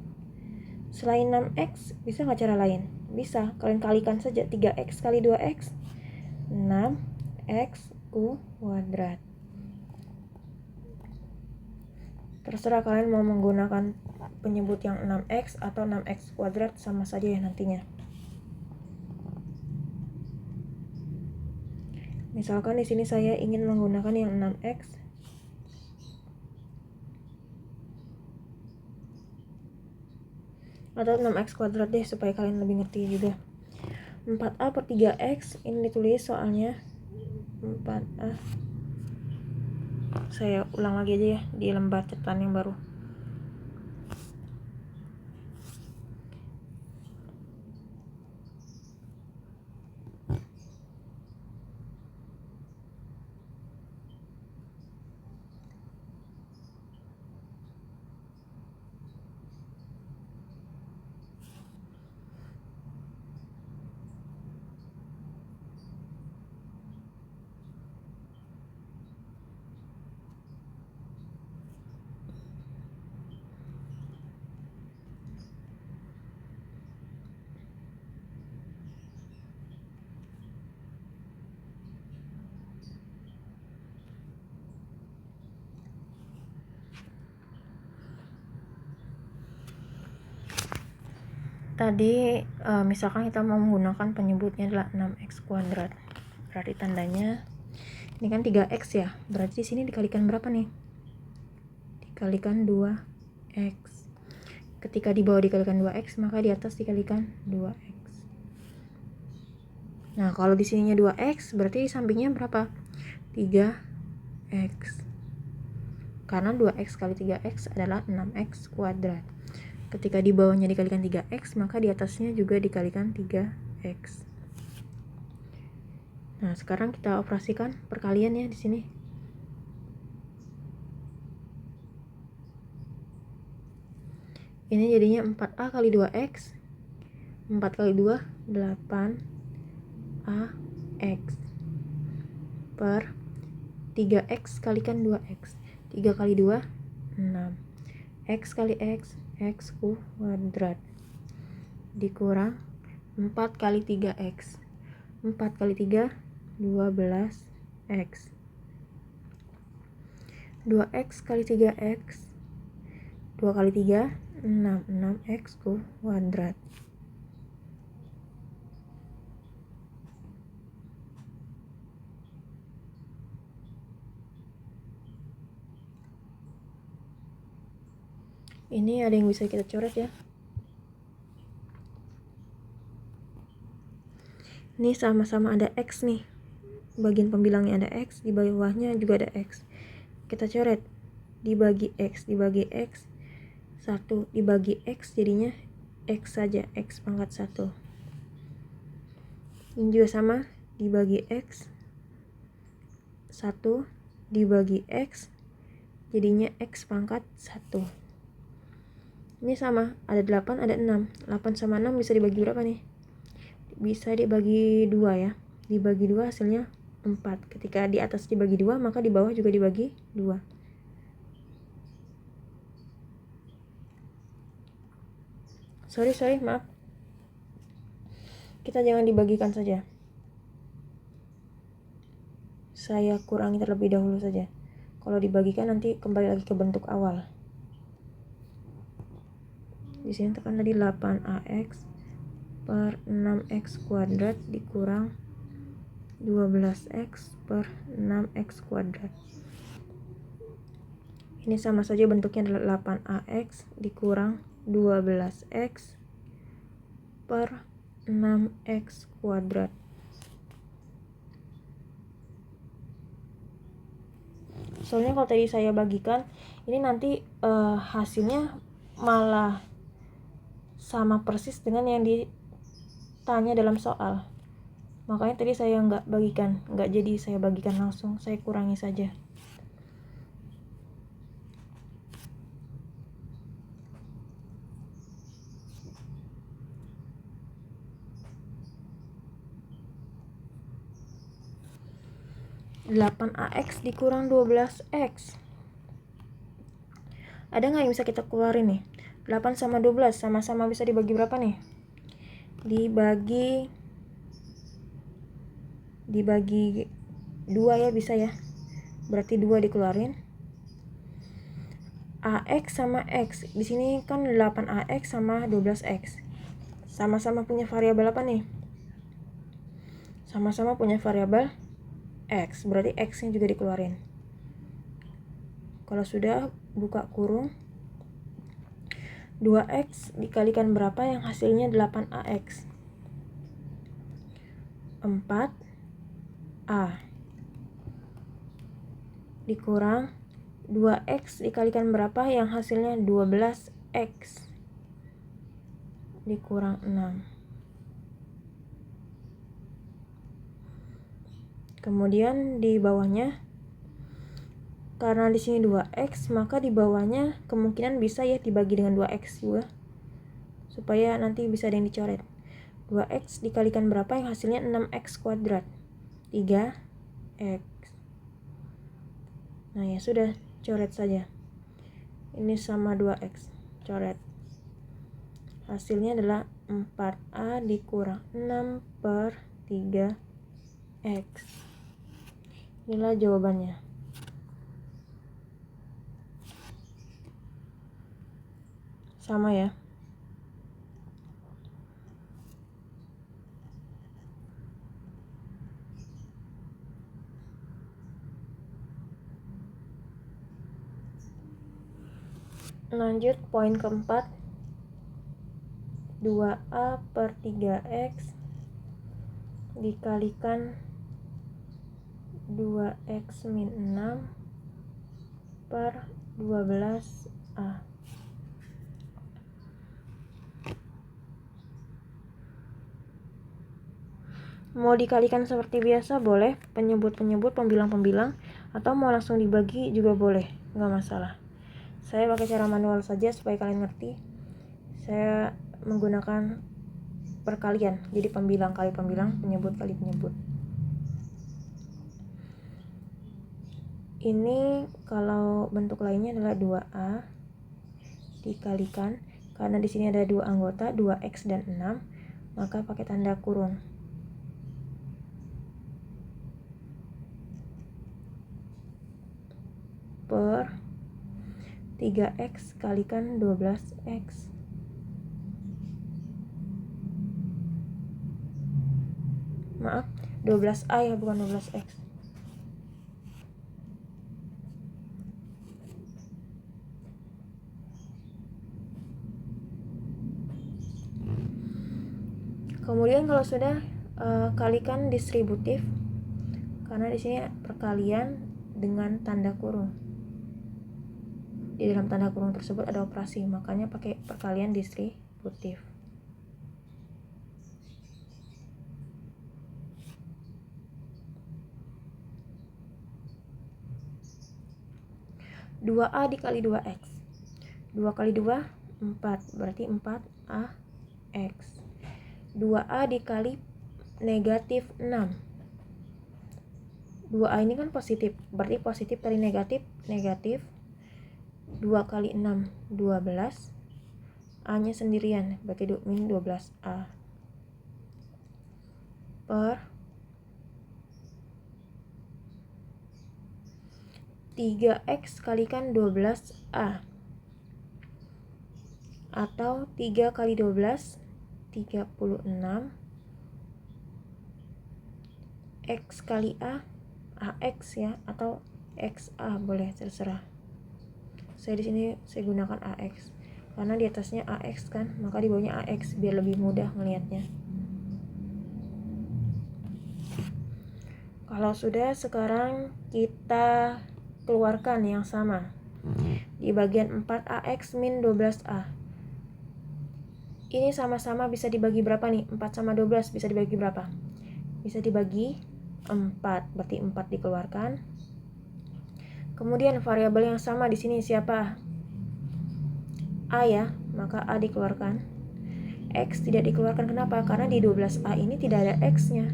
Selain 6X, bisa nggak cara lain? Bisa, kalian kalikan saja 3X kali 2X, 6X kuadrat. Terserah kalian mau menggunakan penyebut yang 6X atau 6X kuadrat, sama saja ya nantinya. Misalkan di sini saya ingin menggunakan yang 6X. Atau 6X kuadrat deh, supaya kalian lebih ngerti juga. 4A per 3X, ini ditulis soalnya 4A. Saya ulang lagi aja ya di lembar catatan yang baru. Tadi misalkan kita mau menggunakan penyebutnya adalah 6X kuadrat. Berarti tandanya ini kan 3X ya. Berarti di sini dikalikan berapa nih? Dikalikan 2X. Ketika di bawah dikalikan 2X, maka di atas dikalikan 2X. Nah, kalau di sininya 2X, berarti di sampingnya berapa? 3X. Karena 2X kali 3X adalah 6X kuadrat. Ketika di bawahnya dikalikan 3X, maka di atasnya juga dikalikan 3X. Nah, sekarang kita operasikan perkalian ya di sini. Ini jadinya 4A kali 2X. 4 kali 2 8 AX per 3X kalikan 2X. 3 kali 2 6. X kali X kuadrat dikurang 4 kali 3X. 4 kali 3 12X. 2X kali 3X. 2 kali 3 6. 6X kuadrat. Ini ada yang bisa kita coret ya. Ini sama-sama ada X nih. Bagian pembilangnya ada X, di bawahnya juga ada X. Kita coret. Dibagi X 1 dibagi X jadinya X saja, X pangkat 1. Ini juga sama, dibagi X 1 dibagi X jadinya X pangkat 1. Ini sama, ada 8 ada 6. 8 sama 6 bisa dibagi berapa nih? Bisa dibagi 2 ya. Dibagi 2 hasilnya 4. Ketika di atas dibagi 2, maka di bawah juga dibagi 2. Sorry, maaf. Kita jangan dibagikan saja. Saya kurangi terlebih dahulu saja. Kalau dibagikan nanti kembali lagi ke bentuk awal. Di sini tekan tadi 8AX per 6X kuadrat dikurang 12X per 6X kuadrat. Ini sama saja bentuknya adalah 8AX dikurang 12X per 6X kuadrat. Soalnya kalau tadi saya bagikan, ini nanti hasilnya malah sama persis dengan yang ditanya dalam soal. Makanya tadi saya nggak jadi saya bagikan langsung, saya kurangi saja. (8AX dikurang 12X). Ada nggak yang bisa kita keluarin nih? 8 sama 12 sama-sama bisa dibagi berapa nih? Dibagi 2 ya, bisa ya. Berarti 2 dikeluarin. AX sama X. Di sini kan 8AX sama 12X. Sama-sama punya variabel apa nih? Sama-sama punya variabel X. Berarti X-nya juga dikeluarin. Kalau sudah, buka kurung. 2X dikalikan berapa yang hasilnya 8AX? 4A dikurang 2X dikalikan berapa yang hasilnya 12X dikurang 6. Kemudian di bawahnya, karena di sini 2X, maka di bawahnya kemungkinan bisa ya dibagi dengan 2X juga, supaya nanti bisa ada yang dicoret. 2X dikalikan berapa yang hasilnya 6X kuadrat? 3X. Nah ya sudah, coret saja. Ini sama 2X, coret. Hasilnya adalah 4A dikurang 6 per 3X. Inilah jawabannya. Sama ya. Lanjut poin keempat. 2A per 3X dikalikan 2X min 6 per 12A. Mau dikalikan seperti biasa boleh, penyebut-penyebut, pembilang-pembilang, atau mau langsung dibagi juga boleh, nggak masalah. Saya pakai cara manual saja supaya kalian ngerti. saya menggunakan perkalian, jadi pembilang kali pembilang, penyebut kali penyebut. Ini kalau bentuk lainnya adalah 2A dikalikan, karena di sini ada dua anggota, 2x dan 6, maka pakai tanda kurung. Per 3x kalikan 12x. Maaf, 12A ya, bukan 12x. Kemudian kalau sudah kalikan distributif, karena di sini perkalian dengan tanda kurung. Di dalam tanda kurung tersebut ada operasi, makanya pakai perkalian distributif. Dua A dikali 2x. 2 kali 2 4, berarti 4AX. 2A dikali negatif 6. 2A ini kan positif, berarti positif kali negatif, negatif. 2 kali 6, 12. A nya sendirian, berarti min 12A. Per 3x kalikan 12A, atau 3 kali 12 36, x kali A, AX ya, atau XA boleh, terserah. Saya di sini saya gunakan AX karena di atasnya AX kan, maka di bawahnya AX biar lebih mudah melihatnya. Kalau sudah, sekarang kita keluarkan yang sama. Di bagian 4AX min 12A. Ini sama-sama bisa dibagi berapa nih? 4 sama 12 bisa dibagi berapa? Bisa dibagi 4, berarti 4 dikeluarkan. Kemudian variabel yang sama di sini siapa? A ya, maka A dikeluarkan. X tidak dikeluarkan, kenapa? Karena di 12A ini tidak ada X-nya.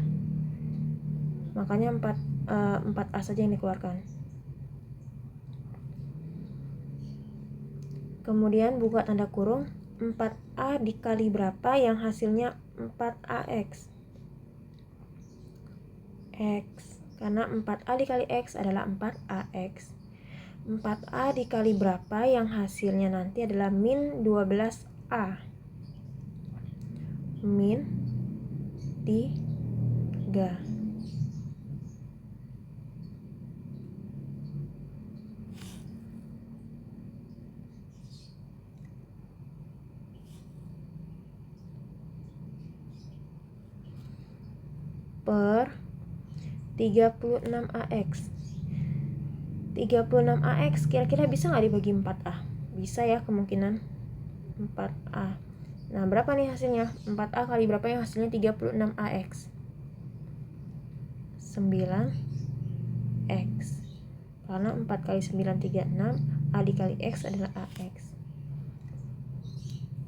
Makanya 4A saja yang dikeluarkan. Kemudian buka tanda kurung, 4A dikali berapa yang hasilnya 4AX. X, karena 4A dikali X adalah 4AX. 4A dikali berapa yang hasilnya nanti adalah min 12A. Min 3. Per 36AX. 36AX kira-kira bisa nggak dibagi 4A? Bisa ya, kemungkinan 4A. Nah, berapa nih hasilnya? 4A kali berapa yang hasilnya 36AX? 9X. Karena 4 kali 9 36, A dikali X adalah AX.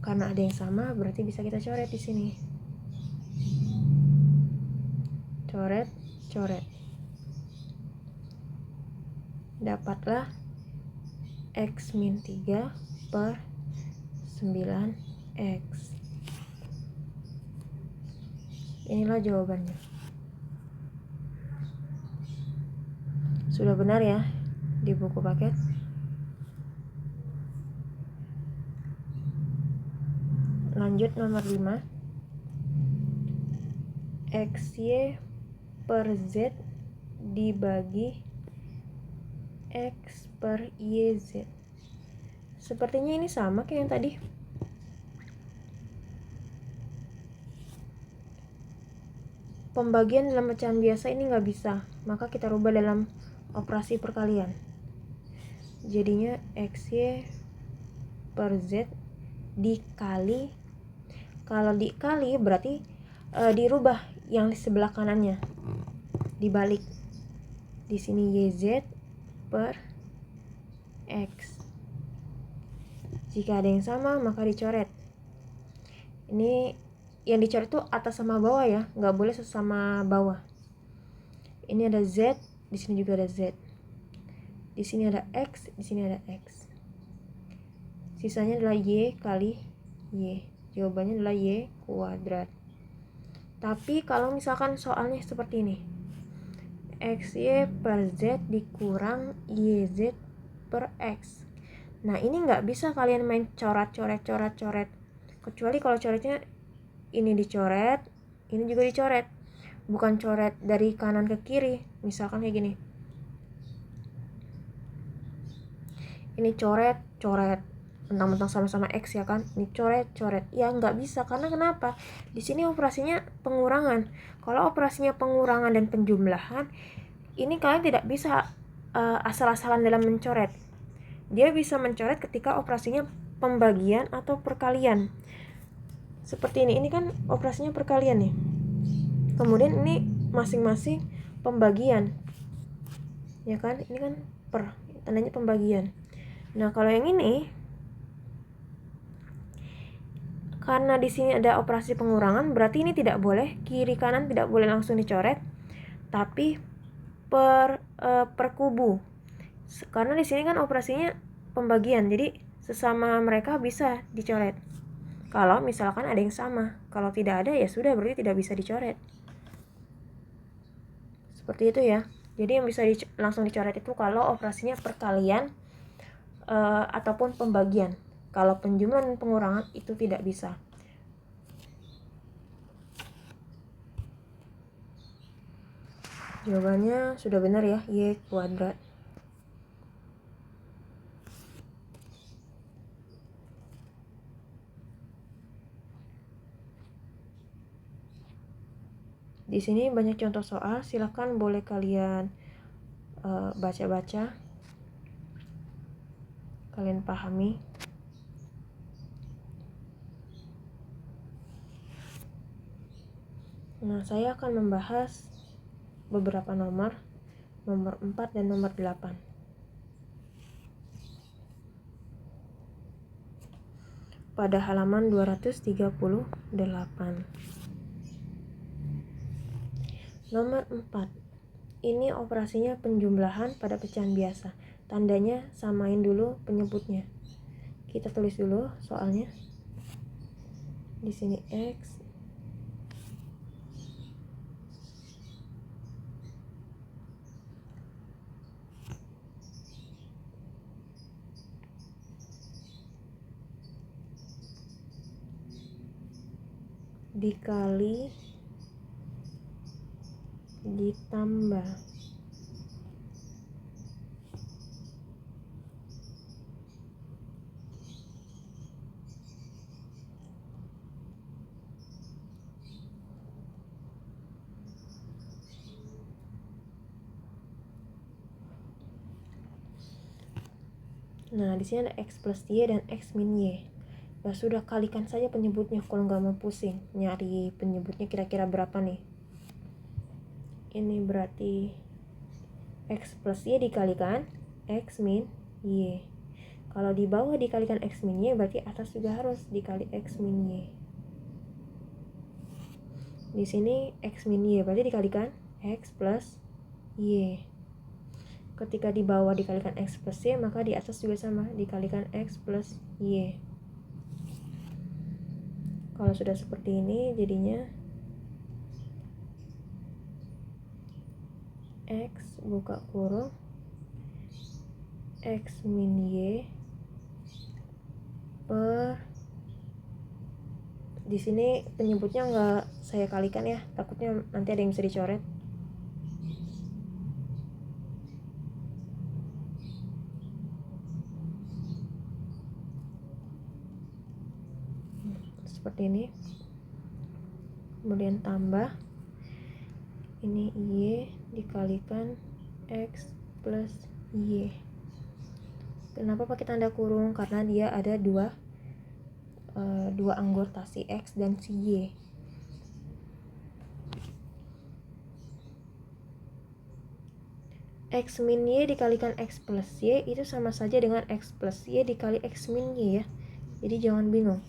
Karena ada yang sama, berarti bisa kita coret di sini. Coret, coret. Dapatlah X min 3 per 9X. Inilah jawabannya. Sudah benar ya di buku paket. Lanjut nomor 5. XY per Z dibagi X per YZ. Sepertinya ini sama kayak yang tadi. Pembagian dalam pecahan biasa ini nggak bisa, maka kita rubah dalam operasi perkalian. Jadinya XY per Z dikali, kalau dikali berarti dirubah yang di sebelah kanannya, dibalik. Di sini YZ per X. Jika ada yang sama maka dicoret. Ini yang dicoret itu atas sama bawah ya, nggak boleh sesama bawah. Ini ada Z, di sini juga ada Z. Di sini ada X, di sini ada X. Sisanya adalah Y kali Y. Jawabannya adalah Y kuadrat. Tapi kalau misalkan soalnya seperti ini, XY per Z dikurang YZ per X. Nah ini nggak bisa kalian main coret. Kecuali kalau coretnya ini dicoret, ini juga dicoret. Bukan coret dari kanan ke kiri. Misalkan kayak gini. Ini coret. Mentang-mentang sama-sama X ya kan. Ini coret. Ya nggak bisa, karena kenapa? Di sini operasinya pengurangan. Kalau operasinya pengurangan dan penjumlahan, ini kalian tidak bisa asal-asalan dalam mencoret. Dia bisa mencoret ketika operasinya pembagian atau perkalian. Seperti ini kan operasinya perkalian nih. Kemudian ini masing-masing pembagian. Ya kan? Ini kan per, tandanya pembagian. Nah, kalau yang ini, karena di sini ada operasi pengurangan, berarti ini tidak boleh, kiri kanan tidak boleh langsung dicoret, tapi per kubu. Karena di sini kan operasinya pembagian, jadi sesama mereka bisa dicoret. Kalau misalkan ada yang sama, kalau tidak ada ya sudah, berarti tidak bisa dicoret. Seperti itu ya. Jadi yang bisa langsung dicoret itu kalau operasinya perkalian ataupun pembagian. Kalau penjumlahan dan pengurangan itu tidak bisa. Jawabannya sudah benar ya, Y kuadrat. Di sini banyak contoh soal, silakan boleh kalian baca-baca, kalian pahami. Nah, saya akan membahas beberapa nomor 4 dan nomor 8. Pada halaman 238. Nomor 4. Ini operasinya penjumlahan pada pecahan biasa. Tandanya samain dulu penyebutnya. Kita tulis dulu soalnya. Di sini X, dikali ditambah Nah, di sini ada X plus Y dan X min Y. Ya sudah, kalikan saja penyebutnya kalau nggak mau pusing nyari penyebutnya kira-kira berapa nih. Ini berarti X plus Y dikalikan X min Y. Kalau di bawah dikalikan X min Y, berarti atas juga harus dikali X min Y. Di sini X min Y berarti dikalikan X plus Y. Ketika di bawah dikalikan X plus Y, maka di atas juga sama, dikalikan X plus Y. Kalau sudah seperti ini, jadinya X buka kurung X min Y per, di sini penyebutnya nggak saya kalikan ya, takutnya nanti ada yang bisa dicoret. Seperti ini. Kemudian tambah ini Y dikalikan X plus Y. Kenapa pakai tanda kurung? Karena dia ada dua anggota, si X dan si Y. X min Y dikalikan X plus Y itu sama saja dengan X plus Y dikali X min Y ya. Jadi jangan bingung.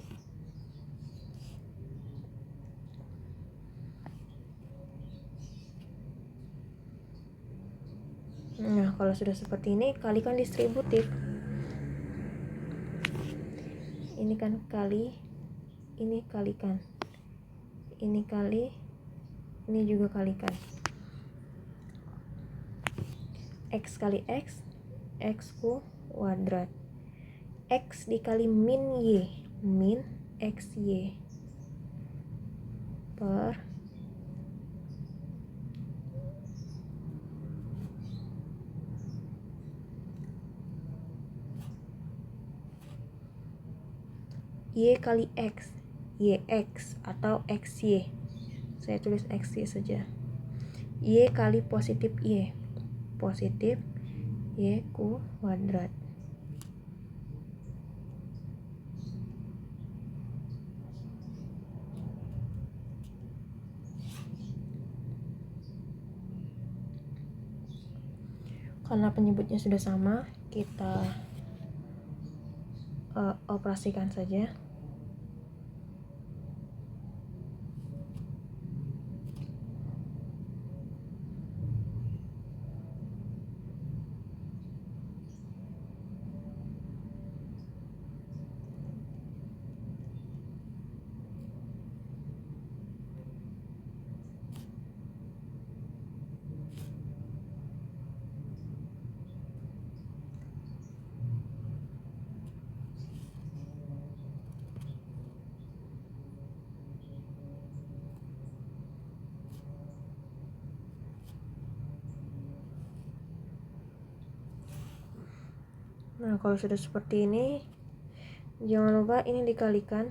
Nah, kalau sudah seperti ini, kalikan distributif. Ini kan kali, ini kalikan, ini kali, ini juga kalikan. X kali X, X kuadrat. X dikali min Y, min XY per Y kali X, YX atau XY. Saya tulis XY saja. Y kali positif Y, positif Y kuadrat. Karena penyebutnya sudah sama, kita operasikan saja. Nah, kalau sudah seperti ini, jangan lupa ini dikalikan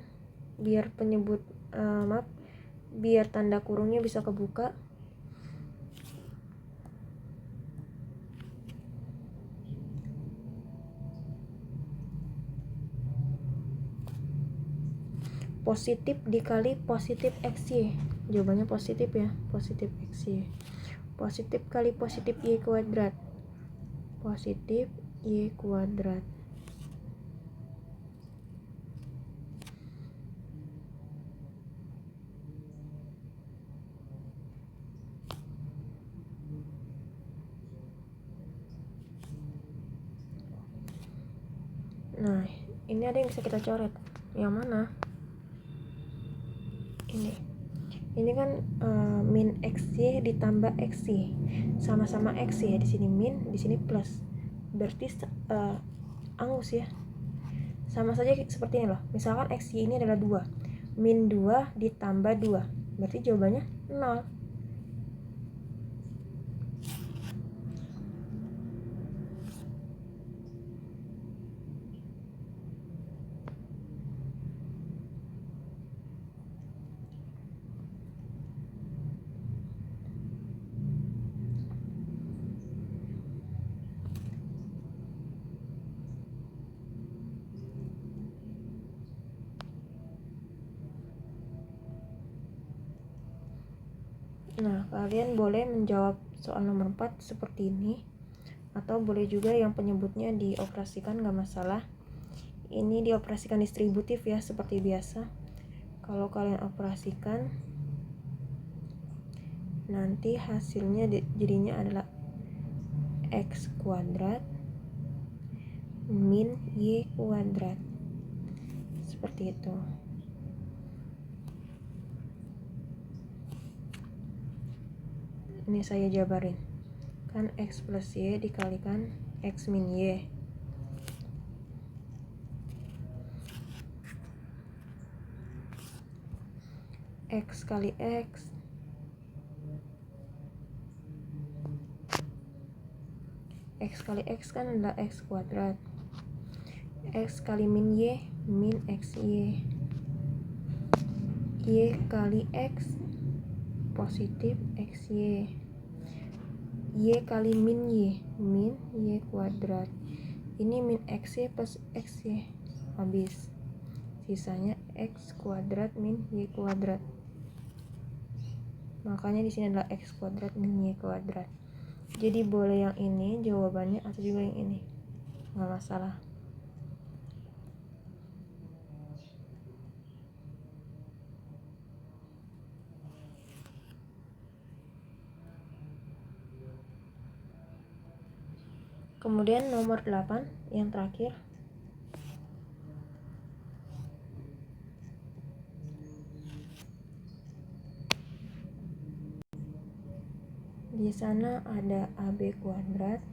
biar biar tanda kurungnya bisa kebuka. Positif dikali positif XY, jawabannya positif ya, positif XY. Positif kali positif Y kuadrat, positif Y kuadrat. Nah, ini ada yang bisa kita coret. Yang mana? Ini kan min XY ditambah XY, sama-sama XY ya, di sini min, di sini plus. Berarti angus ya. Sama saja seperti ini loh. Misalkan XY ini adalah 2. Min 2 ditambah 2. Berarti jawabannya 0. Nah, kalian boleh menjawab soal nomor 4 seperti ini, atau boleh juga yang penyebutnya dioperasikan, gak masalah. Ini dioperasikan distributif ya, seperti biasa. Kalau kalian operasikan, nanti hasilnya jadinya adalah X kuadrat min Y kuadrat, seperti itu. Ini saya jabarin, kan X plus Y dikalikan X min Y. X kali X, X kali X kan adalah X kuadrat. X kali min Y, min XY. Y kali X, positif XY. Y kali min Y, min Y kuadrat. Ini min XY plus XY, habis. Sisanya X kuadrat min Y kuadrat. Makanya di sini adalah X kuadrat min Y kuadrat. Jadi boleh yang ini jawabannya, atau juga yang ini, nggak masalah. Kemudian nomor 8 yang terakhir. Di sana ada AB kuadrat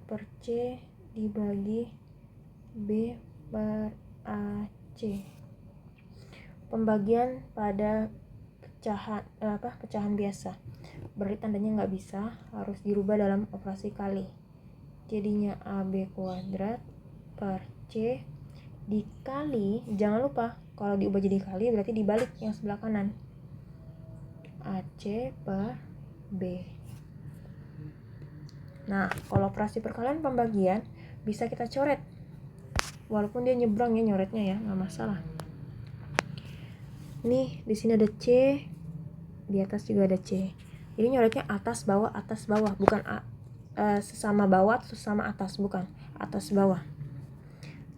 per C dibagi B per AC. Pembagian pada pecahan biasa. Berarti tandanya nggak bisa, harus dirubah dalam operasi kali. Jadinya AB kuadrat per C dikali, jangan lupa kalau diubah jadi kali berarti dibalik yang sebelah kanan, AC per B. Nah, kalau operasi perkalian pembagian bisa kita coret, walaupun dia nyebrang ya nyoretnya ya, nggak masalah. Nih di sini ada C, di atas juga ada C. Jadi nyoretnya atas bawah, bukan sesama bawah sesama atas, bukan atas bawah.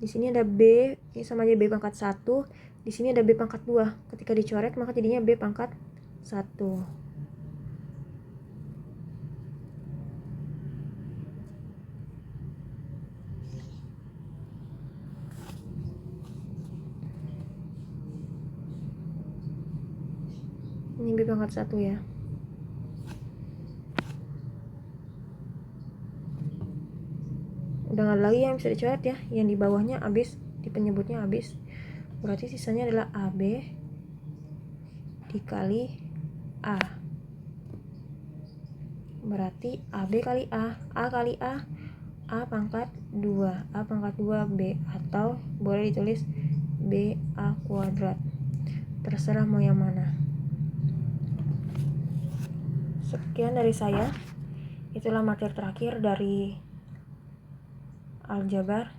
Di sini ada B, ini sama aja B pangkat 1. Di sini ada B pangkat 2. Ketika dicoret maka jadinya B pangkat 1. Ini B pangkat 1 ya. Udah nggak ada lagi yang bisa dicoret ya. Yang di bawahnya habis, di penyebutnya habis. Berarti sisanya adalah AB dikali A. Berarti AB kali A kali A pangkat 2, A pangkat 2 B, atau boleh ditulis BA kuadrat. Terserah mau yang mana. Sekian dari saya. Itulah materi terakhir dari aljabar.